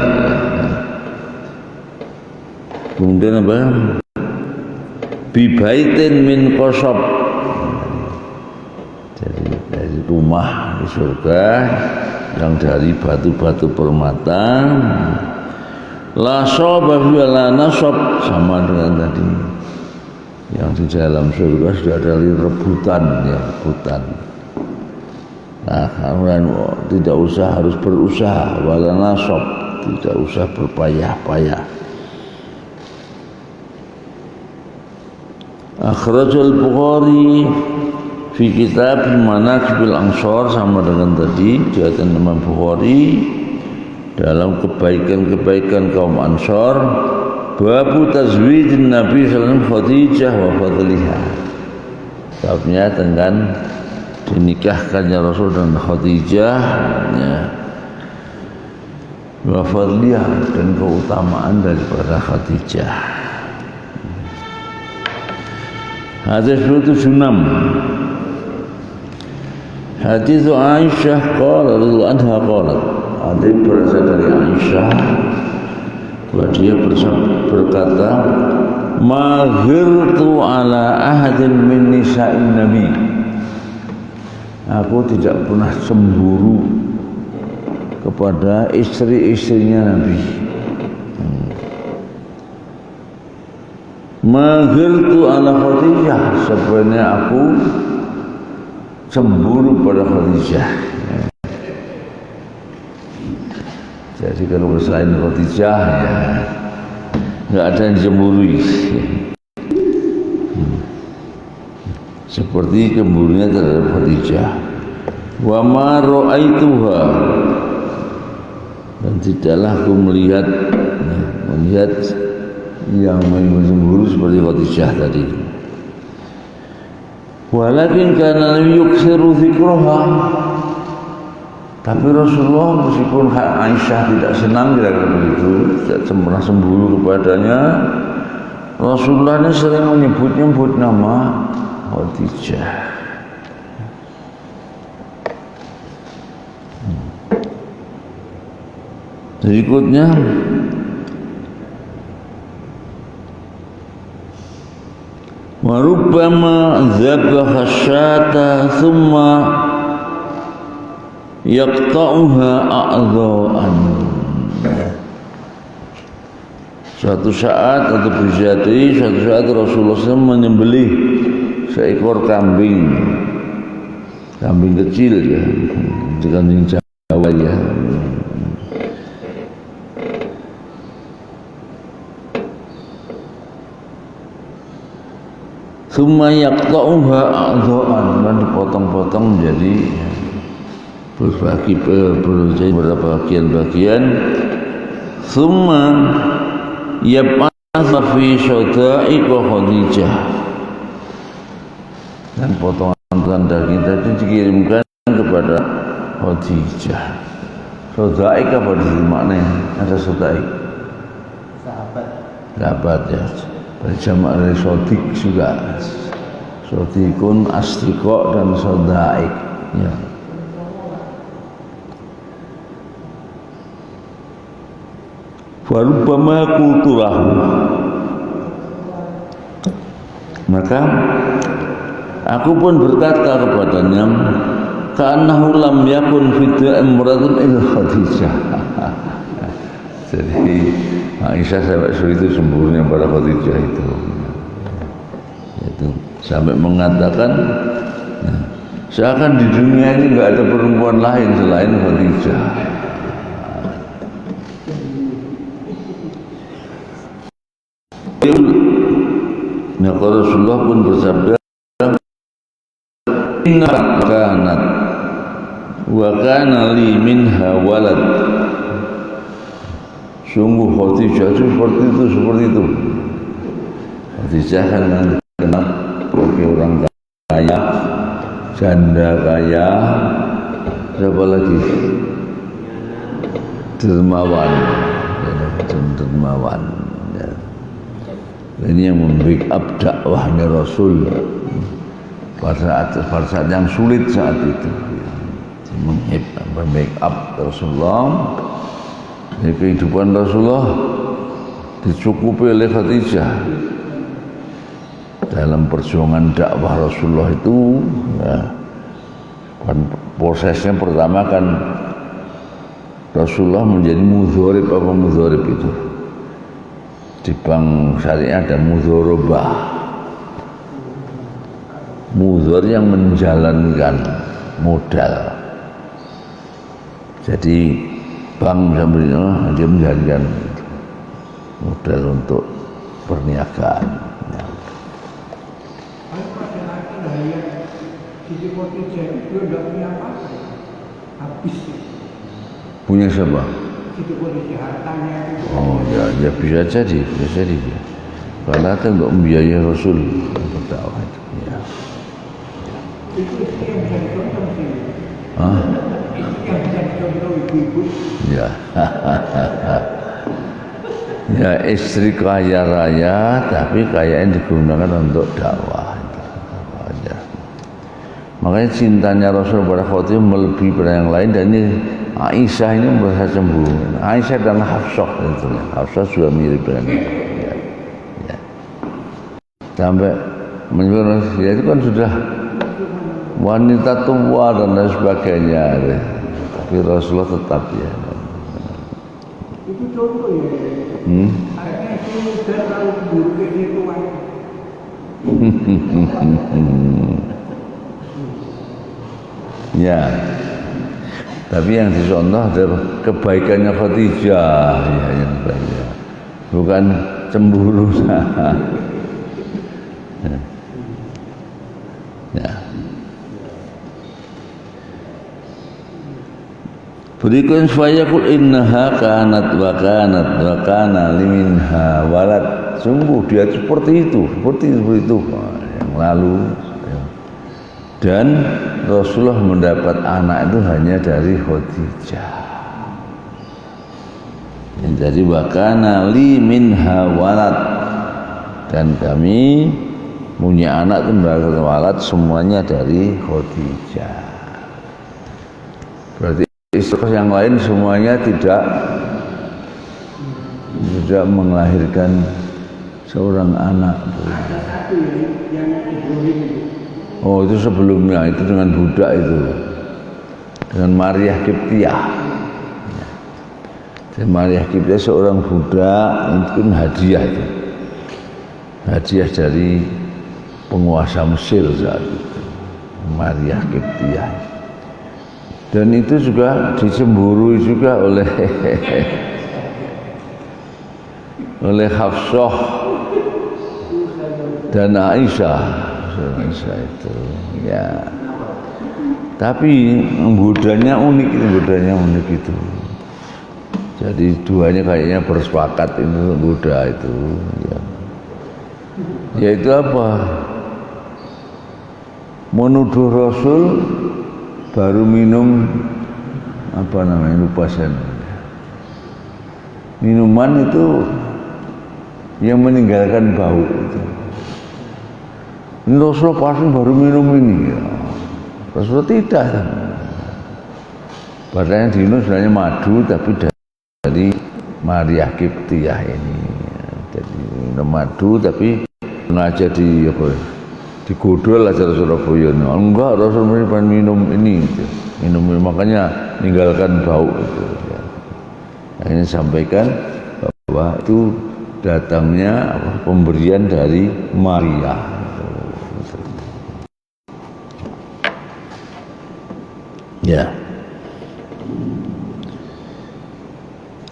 Kemudian apa? Bi baitin min qasab. Dari rumah di surga yang dari batu-batu permata. La sabah wala nasab, sama dengan tadi yang di dalam surga sudah ada rebutan, ya, rebutan. Nah, kemudian tidak usah harus berusaha, wala nasab, tidak usah berpayah-payah. Akhrajal Bukhari fi kitab Manaqibil Ansor, sama dengan tadi diriwayatkan Imam Bukhari dalam kebaikan-kebaikan kaum Ansor, babu tazwijin Nabi sallallahu alaihi wasallam Khadijah wa fadliha. Babnya tentang dinikahkannya Rasul dan Khadijah, ya, wa fadliha, dan keutamaan daripada Khadijah. Hadis 76. Hadis Aisyah radhiyallahu anha qalat, hadis berasal dari Aisyah bahwa dia berkata, ma ghirtu ala ahadin min nisa'in nabi, aku tidak pernah cemburu kepada istri-istrinya Nabi. Ma ghirtu ala Khadijah, sebenarnya aku cemburu pada Khadijah. Jadi kalau selain Khadijah, ya, nggak ada yang cemburui. Seperti cemburunya terhadap Khadijah. Wa ma ra'aituha, dan tidaklah aku melihat yang cemburu seperti Khadijah tadi. Walakin karena Nabi yuksiru dzikraha, tapi Rasulullah meskipun Aisyah tidak senang kira-kira begitu, tidak pernah cemburu kepadanya, Rasulullah ini sering menyebut nama Khadijah. Berikutnya wa rubbama dzabaha syata thumma yaqta'uha a'dha'an. Suatu saat atau berjadi suatu saat Rasulullah SAW menyembelih seekor kambing kecil, ya, kambing Jawa, ya. Summa yaqta'uha a'dha'an, dan dipotong-potong menjadi beberapa bagian-bagian. Summa yab'atha fi syada'i wa Khadijah, dan potongan daging tadi dikirimkan kepada Khadijah. Syada'i apa maknanya? Ada syada'i, sahabat, ya. Berjamaah dari sodik juga, sodikun, astiqo, dan sodaik, ya. Warubbama kultulahu, maka aku pun berkata kepadanya, ka'annahu lam yakun fidda imratun illa Khadijah. Jadi Aisyah sampai itu cemburunya pada Khadijah itu sampai mengatakan, nah, seakan di dunia ini nggak ada perempuan lain selain Khadijah. Nah, Rasulullah pun bersabda, inna kanat wa kana li minha walad, sungguh Khadijah itu seperti itu. Khadijah kan dikenal sebagai orang kaya, janda kaya, siapa lagi? Dermawan, dermawan. Ya. Ini yang membackup dakwahnya Rasul pada saat yang sulit saat itu, membackup Rasulullah. Jadi kehidupan Rasulullah dicukupi oleh Khadijah. Dalam perjuangan dakwah Rasulullah itu, ya, prosesnya pertama kan Rasulullah menjadi mudhorib. Apa mudhorib itu? Di bank syariah ada mudhorobah, mudhor yang menjalankan modal. Jadi bank sambil dia menjadikan modal untuk perniagaan. Ya. Pada akhirnya ya, Siti Khadijah itu tidak punya apa-apa, habis. Punya siapa? Siti Khadijah hartanya itu. Oh ya bisa jadi ya. Karena kan untuk membiayai Rasul berdakwah itu. Ya. Itu yang bisa dicontoh sih. Hah? Itu yang bisa dicontoh ibu-ibu. Ya. Ya istri kaya raya tapi kayaan digunakan untuk dakwah. Aja. Makanya cintanya Rasul pada Fatimah melebihi pada yang lain, dan ini Aisyah ini merasa cemburu. Aisyah dan Hafsah itu. Hafsah juga mirip dengan itu. Ya. Ya. Sampai menyuruh ya itu kan sudah wanita tua dan lain sebagainya. Tapi Rasulullah tetap ya. Itu contoh ya. Akhirnya itu udah tahu buruknya itu aja. Ya. Tapi yang dicontoh adalah kebaikannya Khadijah, ya yang baik. Bukan cemburu. Ya. Berikutnya fayaqul innaha kanat wa kana liminha walad. Sungguh dia seperti itu yang lalu. Dan Rasulullah mendapat anak itu hanya dari Khadijah. Jadi wa kana liminha walad. Dan kami punya anak itu mendapat walad semuanya dari Khadijah. Berarti istri yang lain semuanya tidak melahirkan seorang anak. Ada satu yang Ibrahim itu. Oh itu sebelumnya, itu dengan budak itu, dengan Maryah Kiptiah. Dan Maryah Kiptiah seorang budak, itu hadiah itu, hadiah dari penguasa Mesir saat itu, Maryah Kiptiah. Dan itu juga dicemburui juga oleh Hafsah dan Aisyah itu ya. Tapi godanya unik itu. Jadi duanya kayaknya bersepakat itu goda itu ya. Yaitu apa? Menuduh Rasul baru minum apa namanya, lupa saya. Minuman itu yang meninggalkan bau itu. Ini Rasulullah pasti baru minum ini ya. Rasulullah tidak. Padahal yang diminum sebenarnya madu, tapi dari Maryah Kiptiah ini. Jadi minum madu tapi sengaja digodol aja Rasulullah. Enggak, Rasulullah minum ini gitu. Minum makanya meninggalkan bau itu ya. Ini sampaikan bahwa itu datangnya pemberian dari Maria. Ya.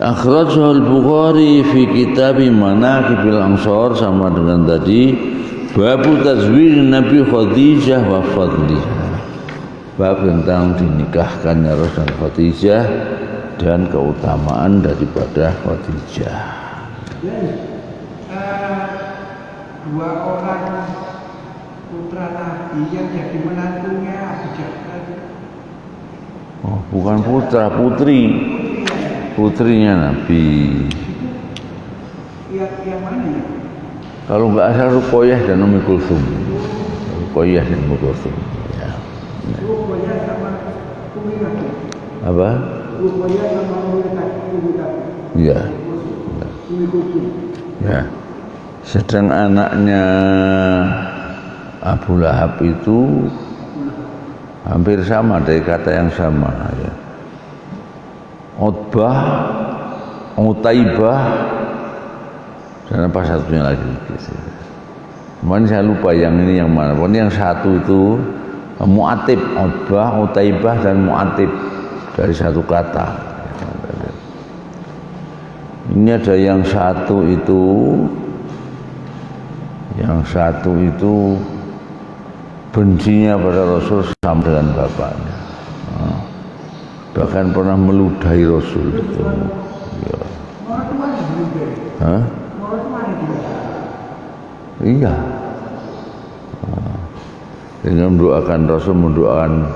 Akhrajah al-Bukhari fi kitab Manaqibil Ansar, sama dengan tadi babu tazwij Nabi Khadijah wa fadliha. Bab tentang dinikahkannya Rasul Khadijah dan keutamaan daripada Khadijah. Dua orang putra Nabi yang jadi menantunya Abu Jahal. Oh, bukan putra, putrinya Nabi. Yang mana ya? Kalau nggak asal Ruqayyah dan Ummu Kulsum. Ruqayyah dan Ummu Kulsum. Ya. Ruqayyah sama Ummi Nabi. Apa? Ruqayyah sama Ummi Nabi. Iya. Ummi Kulsum. Ya. Sedang anaknya Abu Lahab itu hampir sama, dari kata yang sama ya. Utbah, Utaibah, dan apa satunya lagi gitu. Cuman saya lupa yang ini yang mana. Pokoknya yang satu itu Mu'atib, Utbah, Utaibah dan Mu'atib, dari satu kata. Ini ada yang satu itu bencinya pada Rasul sama dengan bapaknya. Bahkan pernah meludahi Rasul itu. Ya. Hah? Iya. Dengan mendoakan Rasul, mendoakan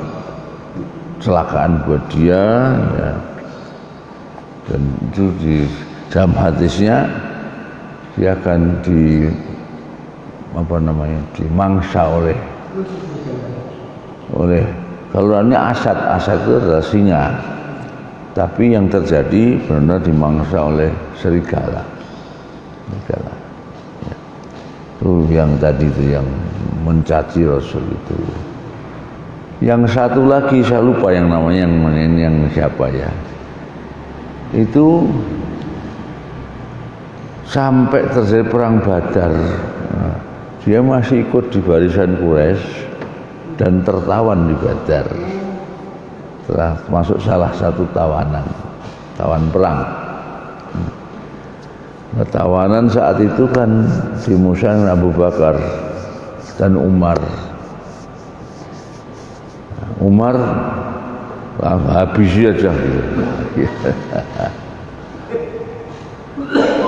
kecelakaan buat dia, ya. Dan itu di dalam hadisnya dia akan dimangsa oleh kalau ini asad itu adalah singa, tapi yang terjadi benar dimangsa oleh serigala. Ya. Itu yang tadi itu yang mencaci Rasul itu. Yang satu lagi saya lupa yang namanya yang siapa ya. Itu sampai terjadi perang Badar. Nah, dia masih ikut di barisan Quraisy dan tertawan di Badar. Telah masuk salah satu tawan perang. Nah, tawanan saat itu kan di Musa Abu Bakar dan Umar. Umar habis aja.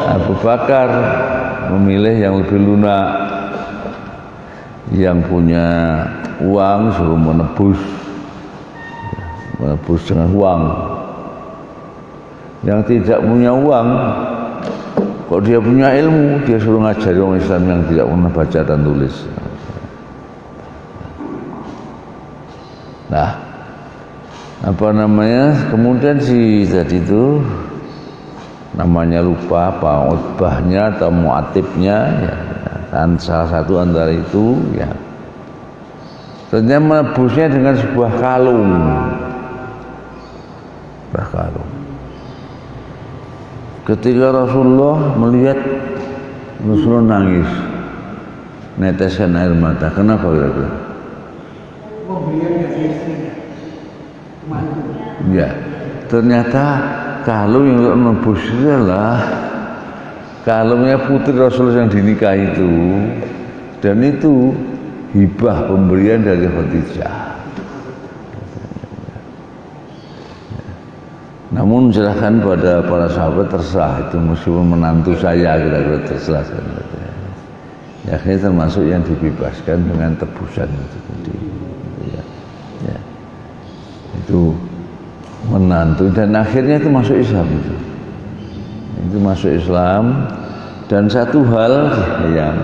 Abu Bakar memilih yang lebih lunak, yang punya uang suruh menebus dengan uang. Yang tidak punya uang, kok dia punya ilmu, dia suruh ngajari orang Islam yang tidak pernah baca dan tulis. Nah, kemudian si tadi itu namanya lupa apa, Utbahnya atau Mu'atibnya ya, dan salah satu antara itu ya. Ternyata menebusnya dengan sebuah kalung. Ketika Rasulullah melihat, Rasulullah nangis, neteskan air mata. Kenapa kira-kira? Ya, ternyata kalung yang menebus itu adalah kalungnya putri Rasul yang dinikahi itu, dan itu hibah pemberian dari Khadijah. Namun serahkan pada para sahabat, terserah itu, meskipun menantu saya kira-kira terserah. Ya, akhirnya termasuk yang dibebaskan dengan tebusan itu. Ya. Itu menantu dan akhirnya itu masuk Islam itu masuk Islam. Dan satu hal yang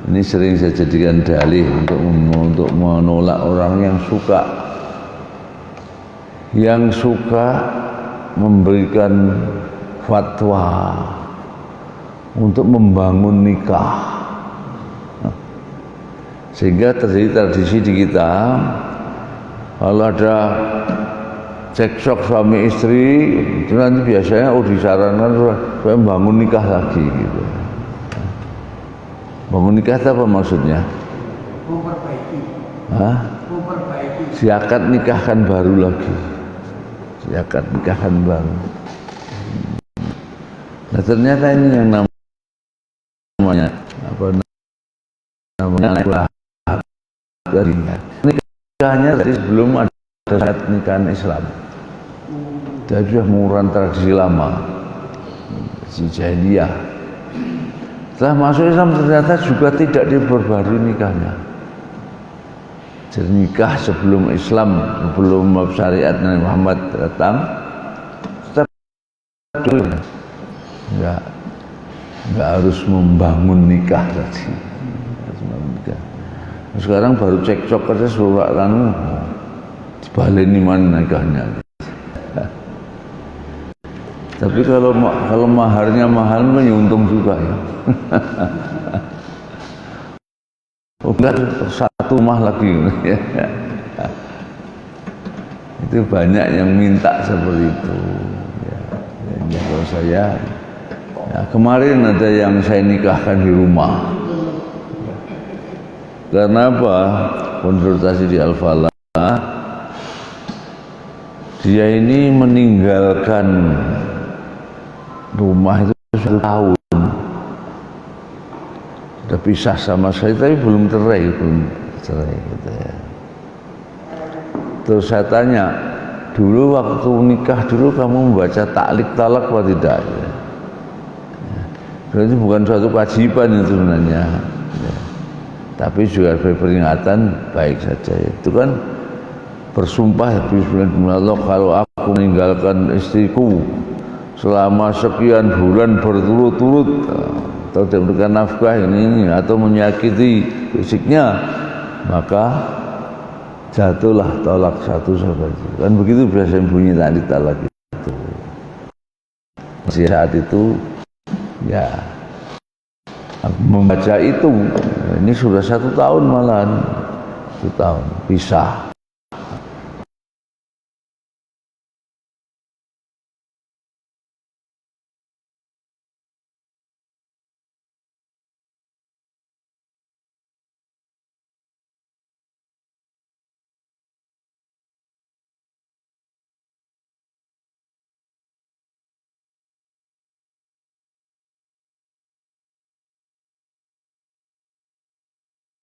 ini sering saya jadikan dalih untuk menolak orang yang suka memberikan fatwa untuk membangun nikah, sehingga terjadi tradisi di kita kalau ada cekcok suami istri itu nanti biasanya disarankan supaya bangun nikah lagi gitu. Bangun nikah apa maksudnya? Memperbaiki. Hah? Memperbaiki. Siakat nikahkan baru lagi. Siakat nikahkan baru. Nah ternyata ini yang namanya nikahnya dari sebelum ada saat nikahan Islam. Dia sudah mengurang tradisi lama, si jahiliyah. Setelah masuk Islam ternyata juga tidak diperbarui nikahnya. Jadi nikah sebelum Islam, sebelum syariat Nabi Muhammad datang, enggak harus membangun nikah tadi. Sekarang baru cekcok aja surat kan dibaleni mana nikahnya. Tapi kalau maharnya mahal kan untung juga ya. Enggak satu rumah lagi. Itu banyak yang minta seperti itu. Ya, kalau saya ya, kemarin ada yang saya nikahkan di rumah. Karena apa? Konsultasi di Al-Falah, dia ini meninggalkan rumah itu 1 tahun. Sudah pisah sama saya, tapi belum cerai gitu ya. Terus saya tanya, dulu waktu nikah dulu kamu membaca taklik talak apa tidak? Ya. Berarti bukan suatu kewajiban itu sebenarnya. Ya. Tapi juga sebagai peringatan baik saja. Itu kan bersumpah bismillah kalau aku meninggalkan istriku selama sekian bulan berturut-turut atau tidak memberikan nafkah ini atau menyakiti fisiknya, maka jatuhlah talak 1 sahabat. Kan begitu biasanya bunyi tadi talak itu. Masih saat itu ya membaca itu, ini sudah 1 tahun malahan, 1 tahun pisah.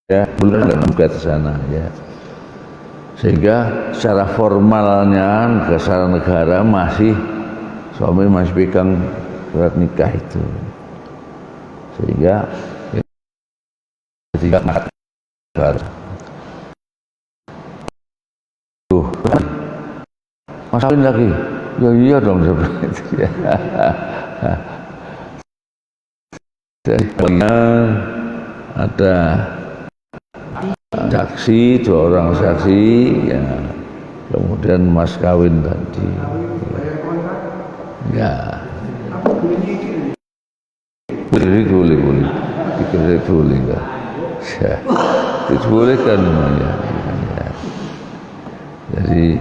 Ya, bulan juga ke sana ya. Sehingga secara formalnya secara negara masih suami masih pegang surat nikah itu. Sehingga ketika negara tuh masalin lagi. Ya iya dong seperti itu ya. Jadi ada saksi, 2 orang saksi ya, kemudian mas kawin tadi ya, boleh enggak ya, dibolehkan namanya ya. Jadi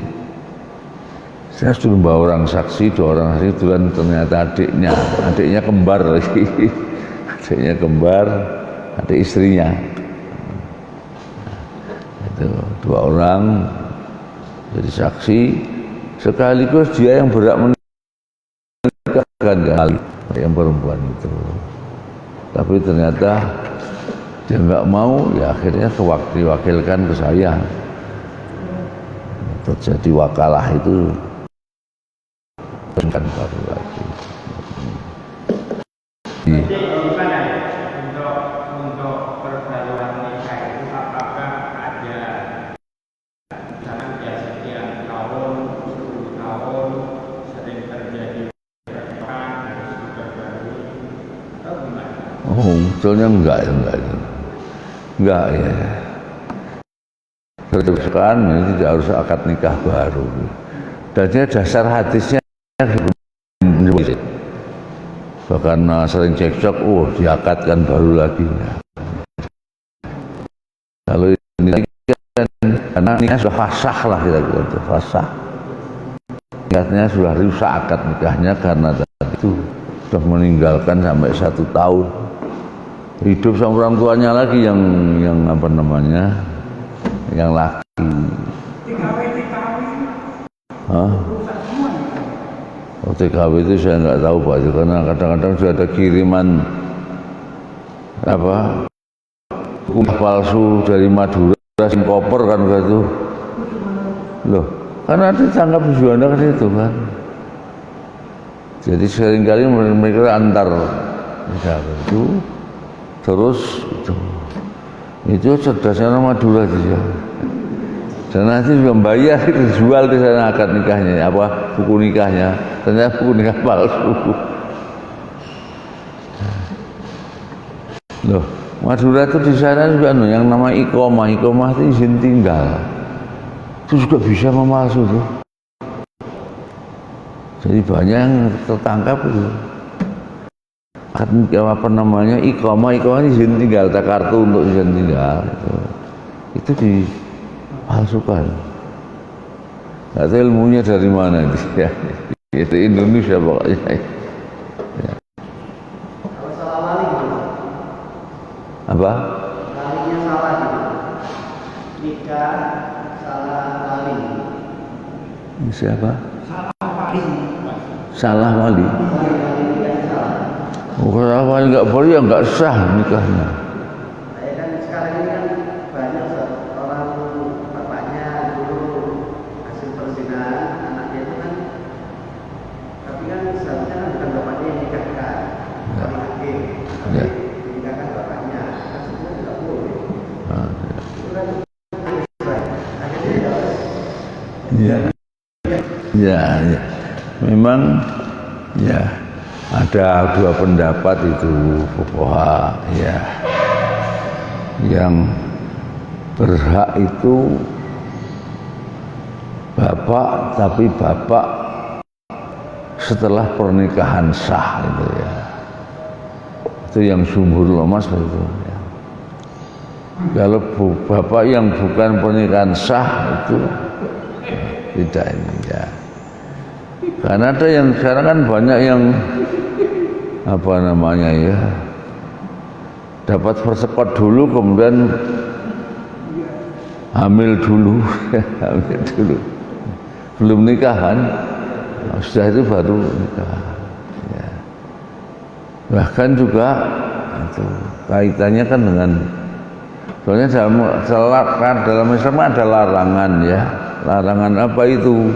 saya suruh bawa orang saksi, 2 orang saksi itu kan ternyata adiknya kembar lagi adiknya kembar, adik istrinya itu 2 orang jadi saksi sekaligus dia yang berhak menikahkan kali yang perempuan itu, tapi ternyata dia nggak mau ya, akhirnya diwakilkan ke saya, terjadi wakalah itu kan baru lagi. Untuk perbaruan nikah itu apakah ada misalkan ya sekian tahun, 10 tahun sering terjadi perceraian harus diperbarui atau gimana? Oh, sebetulnya enggak ya. Teruskan ini tidak harus akad nikah baru. Dan dia dasar hadisnya bahkan sering cekcok, diakadkan baru lagi. Kalau ini kan karena nikah sudah fasah lah kira-kira itu, fasah. Nikahnya sudah rusak akad nikahnya karena tadi itu sudah meninggalkan sampai 1 tahun. Hidup sama orang tuanya lagi yang apa namanya, yang laki. Hah? TKW itu saya nggak tahu Pak, karena kadang-kadang sudah ada kiriman apa palsu dari Madura, koper kan gitu. Loh, karena ditangkap Juanda kan itu kan. Jadi seringkali mereka antar itu terus itu cerdasnya Madura dia. Dan nanti juga bayar dijual di sana akad nikahnya, apa buku nikahnya, ternyata buku nikah palsu. Loh, Madura itu di sana juga yang nama iqomah itu izin tinggal, itu juga bisa memalsu tuh. Jadi banyak yang tertangkap itu. Akad nikah apa namanya iqomah izin tinggal, tak kartu untuk izin tinggal itu di palsukan. Nggak tahu ilmunya dari mana dia. Itu Indonesia pokoknya. Ya. Kalau salah wali gimana? Apa? Walinya salah gitu. Nikah salah wali. Siapa? Salah wali. Salah wali. Wali nikah Bukan apa nggak boleh ya nggak sah nikahnya. Saya kan sekarang ini kan banyak orang bapaknya dulu hasil perzinahan anaknya itu kan, tapi kan seharusnya kan bukan bapaknya yang nikahkan, Ya. tapi hakim, tapi Ya. nikahkan bapaknya, kan sebenarnya tidak boleh. Ah, Itu kan akhirnya ya. Ya, ya. Memang ya ada dua pendapat itu fuqaha ya. Yang berhak itu bapak, tapi bapak setelah pernikahan sah itu ya. Itu yang sumhur ulama seperti itu ya. Kalau bapak yang bukan pernikahan sah itu tidak ini ya. Karena ada yang sekarang kan banyak yang apa namanya ya, dapat persekot dulu kemudian hamil dulu hamil dulu belum nikahan, sudah itu baru nikah ya. Bahkan juga itu kaitannya kan dengan, soalnya dalam Islam ada larangan ya. Larangan apa itu?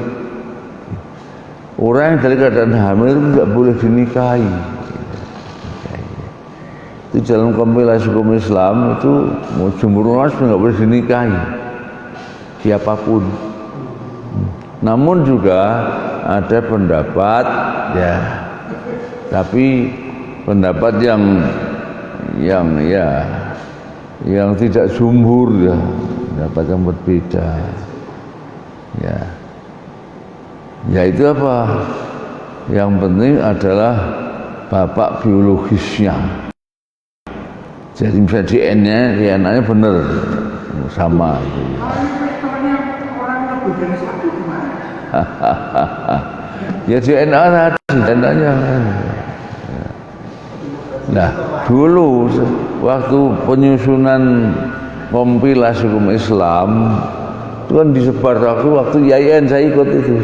Orang yang dari keadaan hamil itu tidak boleh dinikahi. Itu dalam kompilasi hukum Islam itu jumhur ulama nggak boleh dinikahi siapapun. Namun juga ada pendapat ya, tapi pendapat yang tidak jumhur ya, pendapat yang berbeda. Ya, yaitu apa? Yang penting adalah bapak biologisnya. Jadi misalnya DNA-nya benar sama. Temannya orang lebih dari satu gimana? Ya DNA tadi, DNA-nya. Nah, dulu waktu penyusunan kompilasi hukum Islam itu kan disebar waktu YN saya ikut itu.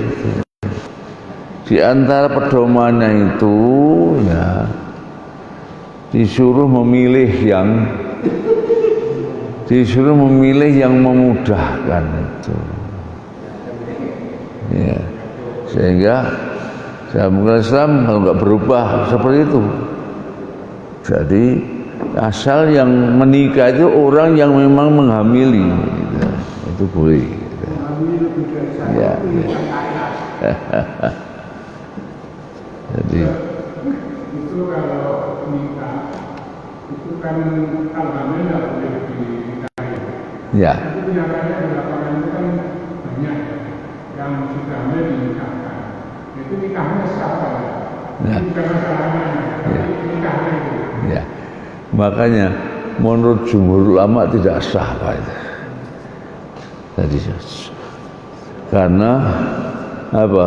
Di antara pedomannya itu ya disuruh memilih yang memudahkan itu. Ya. Sehingga dalam Islam kalau nggak berubah seperti itu. Jadi asal yang menikah itu orang yang memang menghamili. Gitu. Itu boleh. Ya, ya. Jadi Itu kalau nikah itu kan kalau hamil nggak boleh dinikahi. ya, Itu biasanya di lapangan itu kan banyak yang sudah hamil dinikahkan. Itu nikahnya siapa ya? Ya. Bukan masalahnya, tapi nikahnya itu. ya. Makanya menurut jumhur ulama tidak sah Pak itu. Tadi karena apa?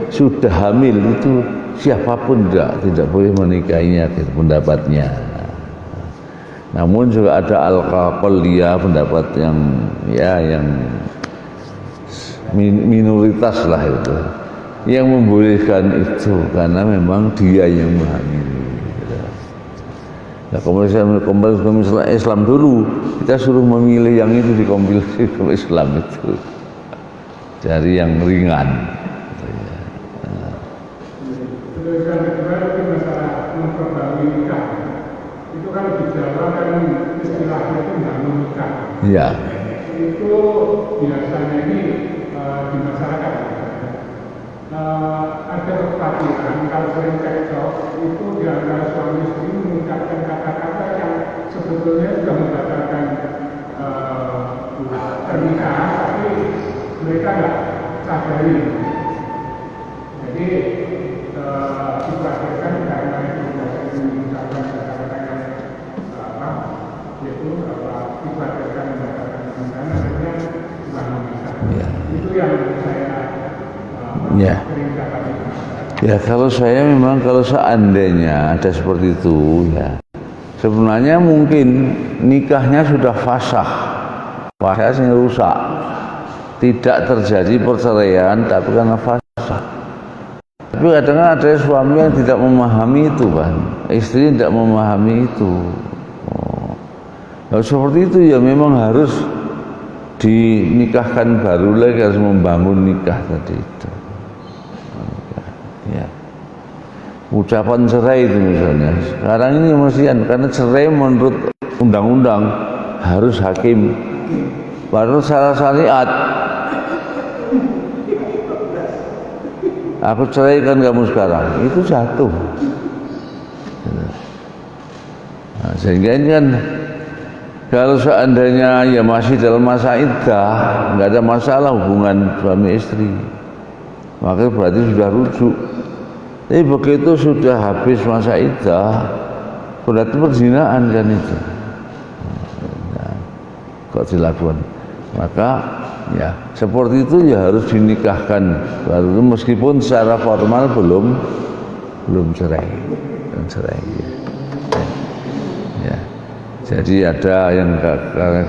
Sudah hamil itu siapapun tidak boleh menikahinya, itu pendapatnya. Namun juga ada al-qaliyah, pendapat yang minoritas lah itu, yang membolehkan itu karena memang dia yang menghamili. Nah, kompilasi Islam dulu kita suruh memilih yang itu di kompilasi Islam itu dari yang ringan. Terus yang kedua itu masalah memperbarui nikah. Itu kan di Jawa kan istilahnya itu nggak menikah. Ya, Itu biasanya ini di masyarakat ada kekhawatiran kalau sering cekcok itu di antara suami istri mengucapkan kata-kata yang sebetulnya sudah membatalkan pernikahan, tapi mereka nggak sadari. Jadi dikhawatirkan karena itu mengucapkan kata-kata yang dikhawatirkan membatalkan pernikahan, akhirnya bukan menikah. ya. Itu yang saya Ya. sering dapati. Ya kalau saya memang kalau seandainya ada seperti itu ya sebenarnya mungkin nikahnya sudah fasah yang rusak, tidak terjadi perceraian tapi karena fasah Tapi kadang ada suami yang tidak memahami itu kan, istri tidak memahami itu. Nah, seperti itu ya memang harus dinikahkan baru lagi, harus membangun nikah tadi itu. Ya. Ucapan cerai itu misalnya. Sekarang ini mestian karena cerai menurut undang-undang harus hakim. Baru salah syariat. Aku ceraikan kamu sekarang, itu jatuh. Nah, sehingga ini kan kalau seandainya ya masih dalam masa iddah, nggak ada masalah hubungan suami istri, maka berarti sudah rujuk. Tapi begitu sudah habis masa iddah, berarti perzinahan kan itu. Nah, kok dilakukan? Maka ya seperti itu ya harus dinikahkan baru, meskipun secara formal belum cerai, ya. Jadi ada yang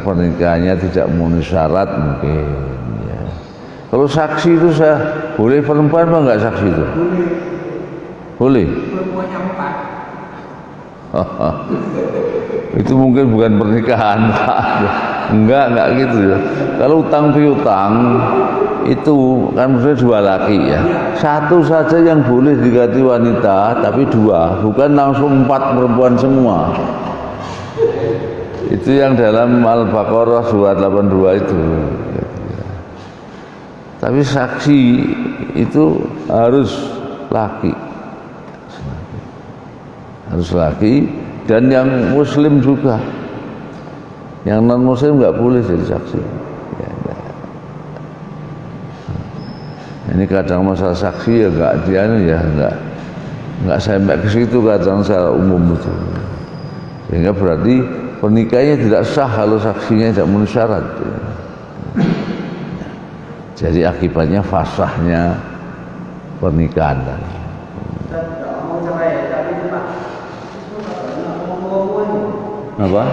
pernikahannya tidak memenuhi syarat mungkin ya. Kalau saksi itu saya boleh perempuan apa enggak saksi itu? Boleh. Perempuannya 4. Itu mungkin bukan pernikahan, Pak. Enggak gitu ya. Kalau utang piutang itu kan sudah 2 laki ya. Satu saja yang boleh diganti wanita, tapi 2, bukan langsung 4 perempuan semua. Itu yang dalam Al-Baqarah 282 itu. Tapi saksi itu harus laki. Harus laki dan yang muslim juga. Yang non muslim nggak boleh jadi saksi. Ya, ya. Ini kadang masalah saksi ya nggak sampai ke situ kadang secara umum itu. Sehingga berarti pernikahannya tidak sah kalau saksinya tidak memenuhi syarat. Jadi akibatnya fasahnya pernikahan. Apa?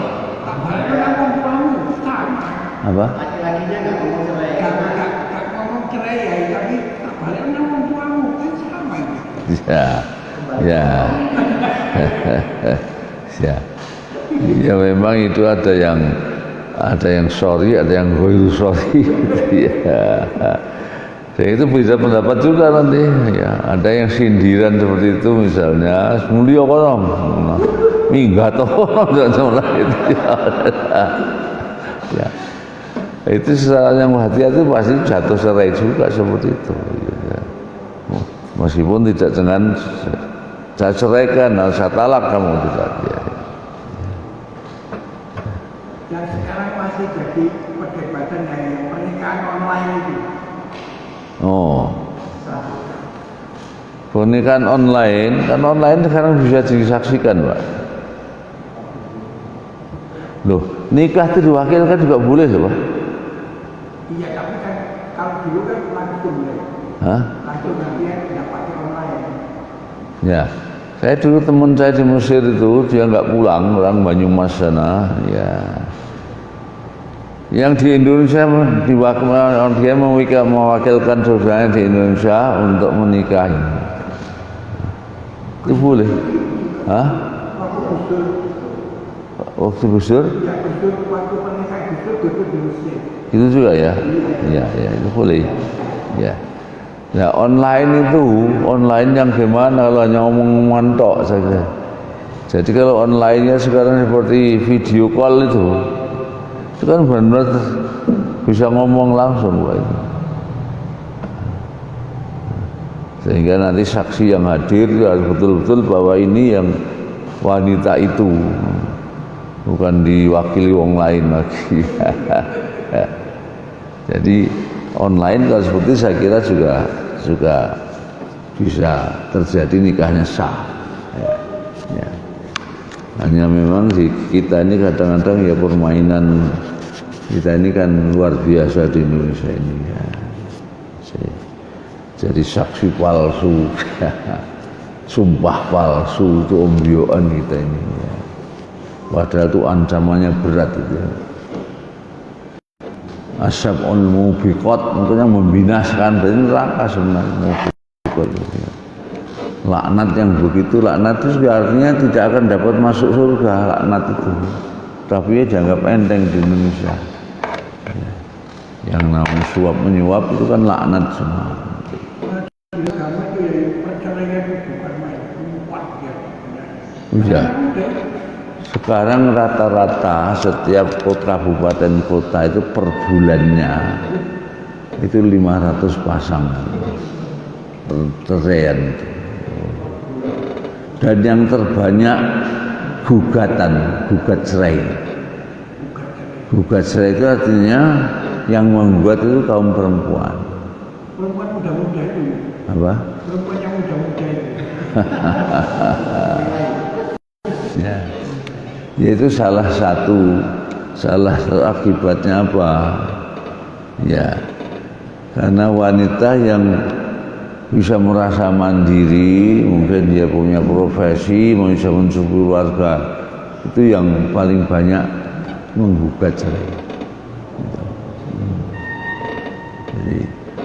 Apa? Laki-lakinya nggak ngomong cerai. Nggak ngomong cerai ya, tapi tak balik ngomong tuamu kan sama. Ya. Ya. Ya memang itu ada yang sorry, ada yang ghairu sorry. Ya. Dan itu bisa pendapat juga nanti. Ya, ada yang sindiran seperti itu misalnya, mulia kono, minggat kono dan semacam itu. Ya. Itu secara yang hati-hati pasti jatuh cerai juga seperti itu. Ya. Meskipun tidak dengan saya ceraikan, saya talak kamu tidak. Ya. Dan sekarang masih jadi perdebatan yang pernikahan online itu. Oh, pernikahan online, kan online sekarang bisa disaksikan, Pak. Loh, nikah itu diwakilkan juga boleh loh, Pak. Iya, tapi kan kalau dulu kan langsung ya. Hah? Langsung nanti yang pakai online. Ya, saya dulu teman saya di Mesir itu dia nggak pulang, orang Banyumas sana, ya. Yang di Indonesia dia mewakilkan saudaranya di Indonesia untuk menikahi. Itu boleh. Hah? Waktu Gusdur? Ya, Gusdur waktu pernikahan Gusdur di Mesir. Itu juga ya? Ya, itu boleh. Ya. Nah, online yang gimana kalau hanya ngomong mantok saja. Jadi kalau online-nya sekarang seperti video call itu kan benar-benar bisa ngomong langsung, Pak. Sehingga nanti saksi yang hadir harus betul-betul bahwa ini yang wanita itu, bukan diwakili wong lain lagi. Jadi online kalau seperti saya kira juga bisa terjadi nikahnya sah. Ya. Hanya memang kita ini kadang-kadang ya permainan kita ini kan luar biasa di Indonesia ini ya. Jadi saksi palsu, sumpah palsu itu ombyoan kita ini ya. Padahal itu ancamannya berat itu ya. Asyab'ul mubiqat, maksudnya membinasakan, berarti neraka sebenarnya mubiqat itu ya. Laknat yang begitu, laknat itu artinya tidak akan dapat masuk surga, laknat itu. Tapi ya dianggap enteng di Indonesia. Yang namanya suap menyuap itu kan laknat semua. Di agama itu ya perceraian itu bukan main, kuat ya. Iya. Sekarang rata-rata setiap kabupaten kota itu per bulannya itu 500 pasangan perceraian. Dan yang terbanyak gugat cerai. Gugat cerai itu artinya yang membuat itu kaum perempuan. Perempuan muda-muda itu. Apa? Perempuan yang muda-muda itu. Ya. Yaitu salah satu akibatnya apa? Ya. Karena wanita yang bisa merasa mandiri, mungkin dia punya profesi, bisa mencukupi keluarga, itu yang paling banyak menggugat cerai. Jadi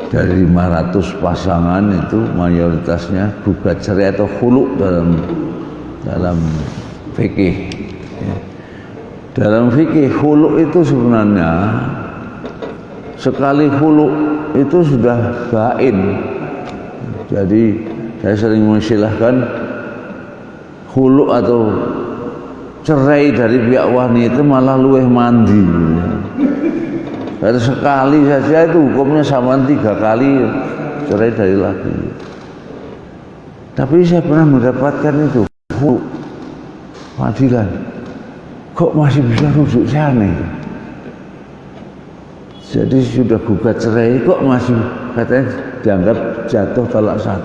dari 500 pasangan itu mayoritasnya gugat cerai atau khulu dalam fikih. Dalam fikih khulu itu sebenarnya sekali khulu itu sudah bain. Jadi saya sering mengistilahkan khulu atau cerai dari pihak wanita malah luweh mandi. Dari sekali saja itu hukumnya sama 3 kali cerai dari laki. Tapi saya pernah mendapatkan itu pengadilan. Kok masih bisa rujuk, saya aneh. Jadi sudah gugat cerai kok masih katanya dianggap jatuh talak 1.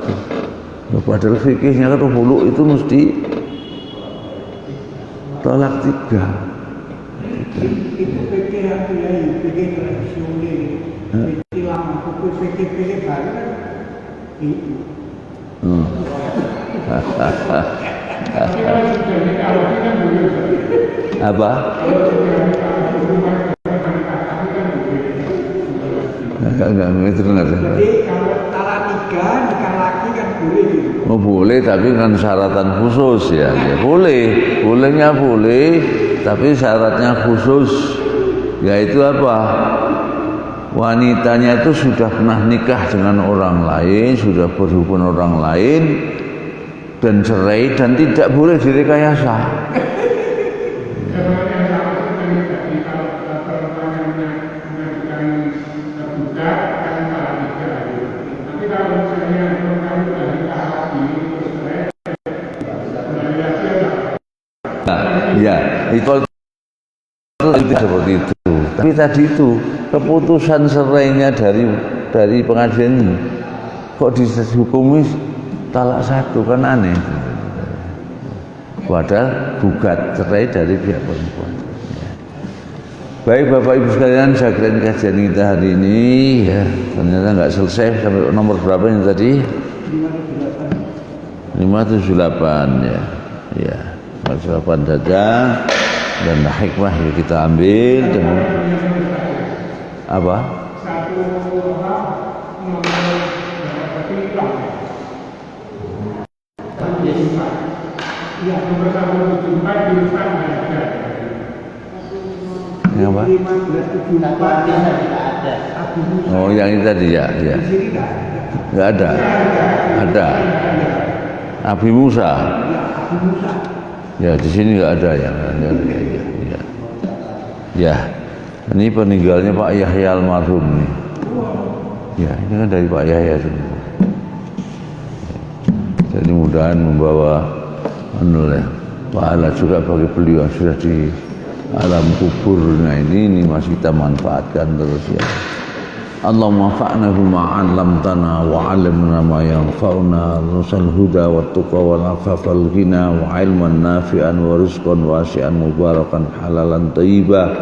Padahal fikihnya kan hulu itu mesti talak 3. Itu fikih yang kiai, fikih tradisional, fikih lama, fikih baru kan itu. Apa? Enggak itu dengar. Jadi kalau talak 3 nikah lagi kan boleh gitu. Oh boleh tapi kan syaratan khusus ya. Ya bolehnya boleh tapi syaratnya khusus, yaitu apa? Wanitanya itu sudah pernah nikah dengan orang lain, sudah berhubungan orang lain dan cerai dan tidak boleh direkayasa. Ya, itu seperti itu. Tapi tadi itu keputusan cerainya dari pengadilan ini kok dihukumi talak 1 kan aneh. Padahal gugat cerai dari pihak perempuan. Ya. Baik Bapak Ibu sekalian, saya kira kajian kita hari ini ya ternyata nggak selesai sampai nomor berapa yang tadi? 578 ya. Ya. 578 saja dan hikmah yang kita ambil dengan apa? Yang apa? Oh yang itu tadi ya. Nggak ada. Ada. Abi Musa. Ya di sini nggak ada ya. Ya, ini peninggalnya Pak Yahya almarhum nih. Ya ini kan dari Pak Yahya sendiri. Jadi mudahan membawa pahala juga bagi beliau yang sudah di alam kubur. Nah ini masih kita manfaatkan terus ya. Allahumma fa'na bima 'allamtana wa 'allimna ma yanfa'una rusal huda wat tuqa wal afafa wal ghina wa 'ilman nafi'an wa rizqan wasi'an mubarakan halalan thayyiban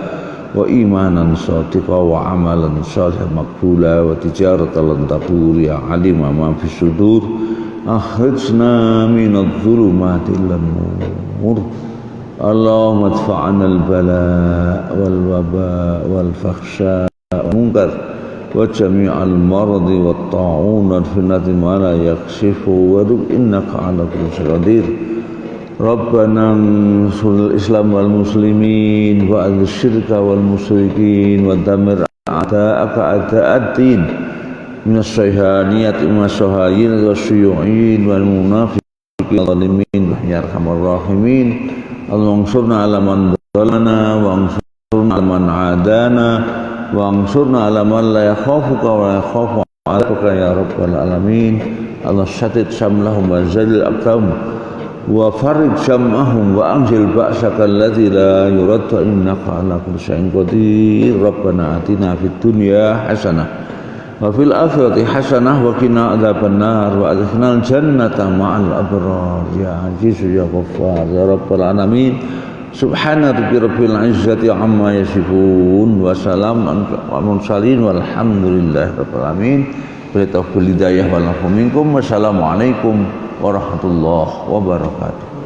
wa imanan shadiqan wa amalan shalihan maqbula wa tijaratan lan tabur ya 'alima ma fis sudur akhrijna minadh dhulumati ilan nur. Allahumma adfa'na al bala wal waba wal fakhsha wal munkar وجميع المرض والطاعون والفتنة ما لا يكشف ورب إنك على كل شيء قدير ربنا انصر الإسلام والمسلمين وأذل الشرك والمشركين ودمر أعداءك أعداء الدين من الصهاينة من الصهاينة والشيوعيين والمنافقين والظالمين يا أرحم الراحمين اللهم انصرنا على من ظلمنا وانصرنا على من عادانا وانصرنا على من لا يخافك ولا يخاف عليك يا رب العالمين اللهم شتت شملهم وزل الأقدام وفرج جمعهم وأنزل بأسك الذي لا يرد إنك على كل شيء قدير ربنا آتنا في الدنيا حسنة وفي الآخرة حسنة وقنا عذاب النار وأدخلنا الجنة مع الأبرار يا عزيز يا غفار يا رب العالمين سبحان رب العزة عما يصفون وسلام على المرسلين والحمد لله رب العالمين بالتوفيق والهداية والعفو منكم والسلام عليكم warahmatullahi wabarakatuh.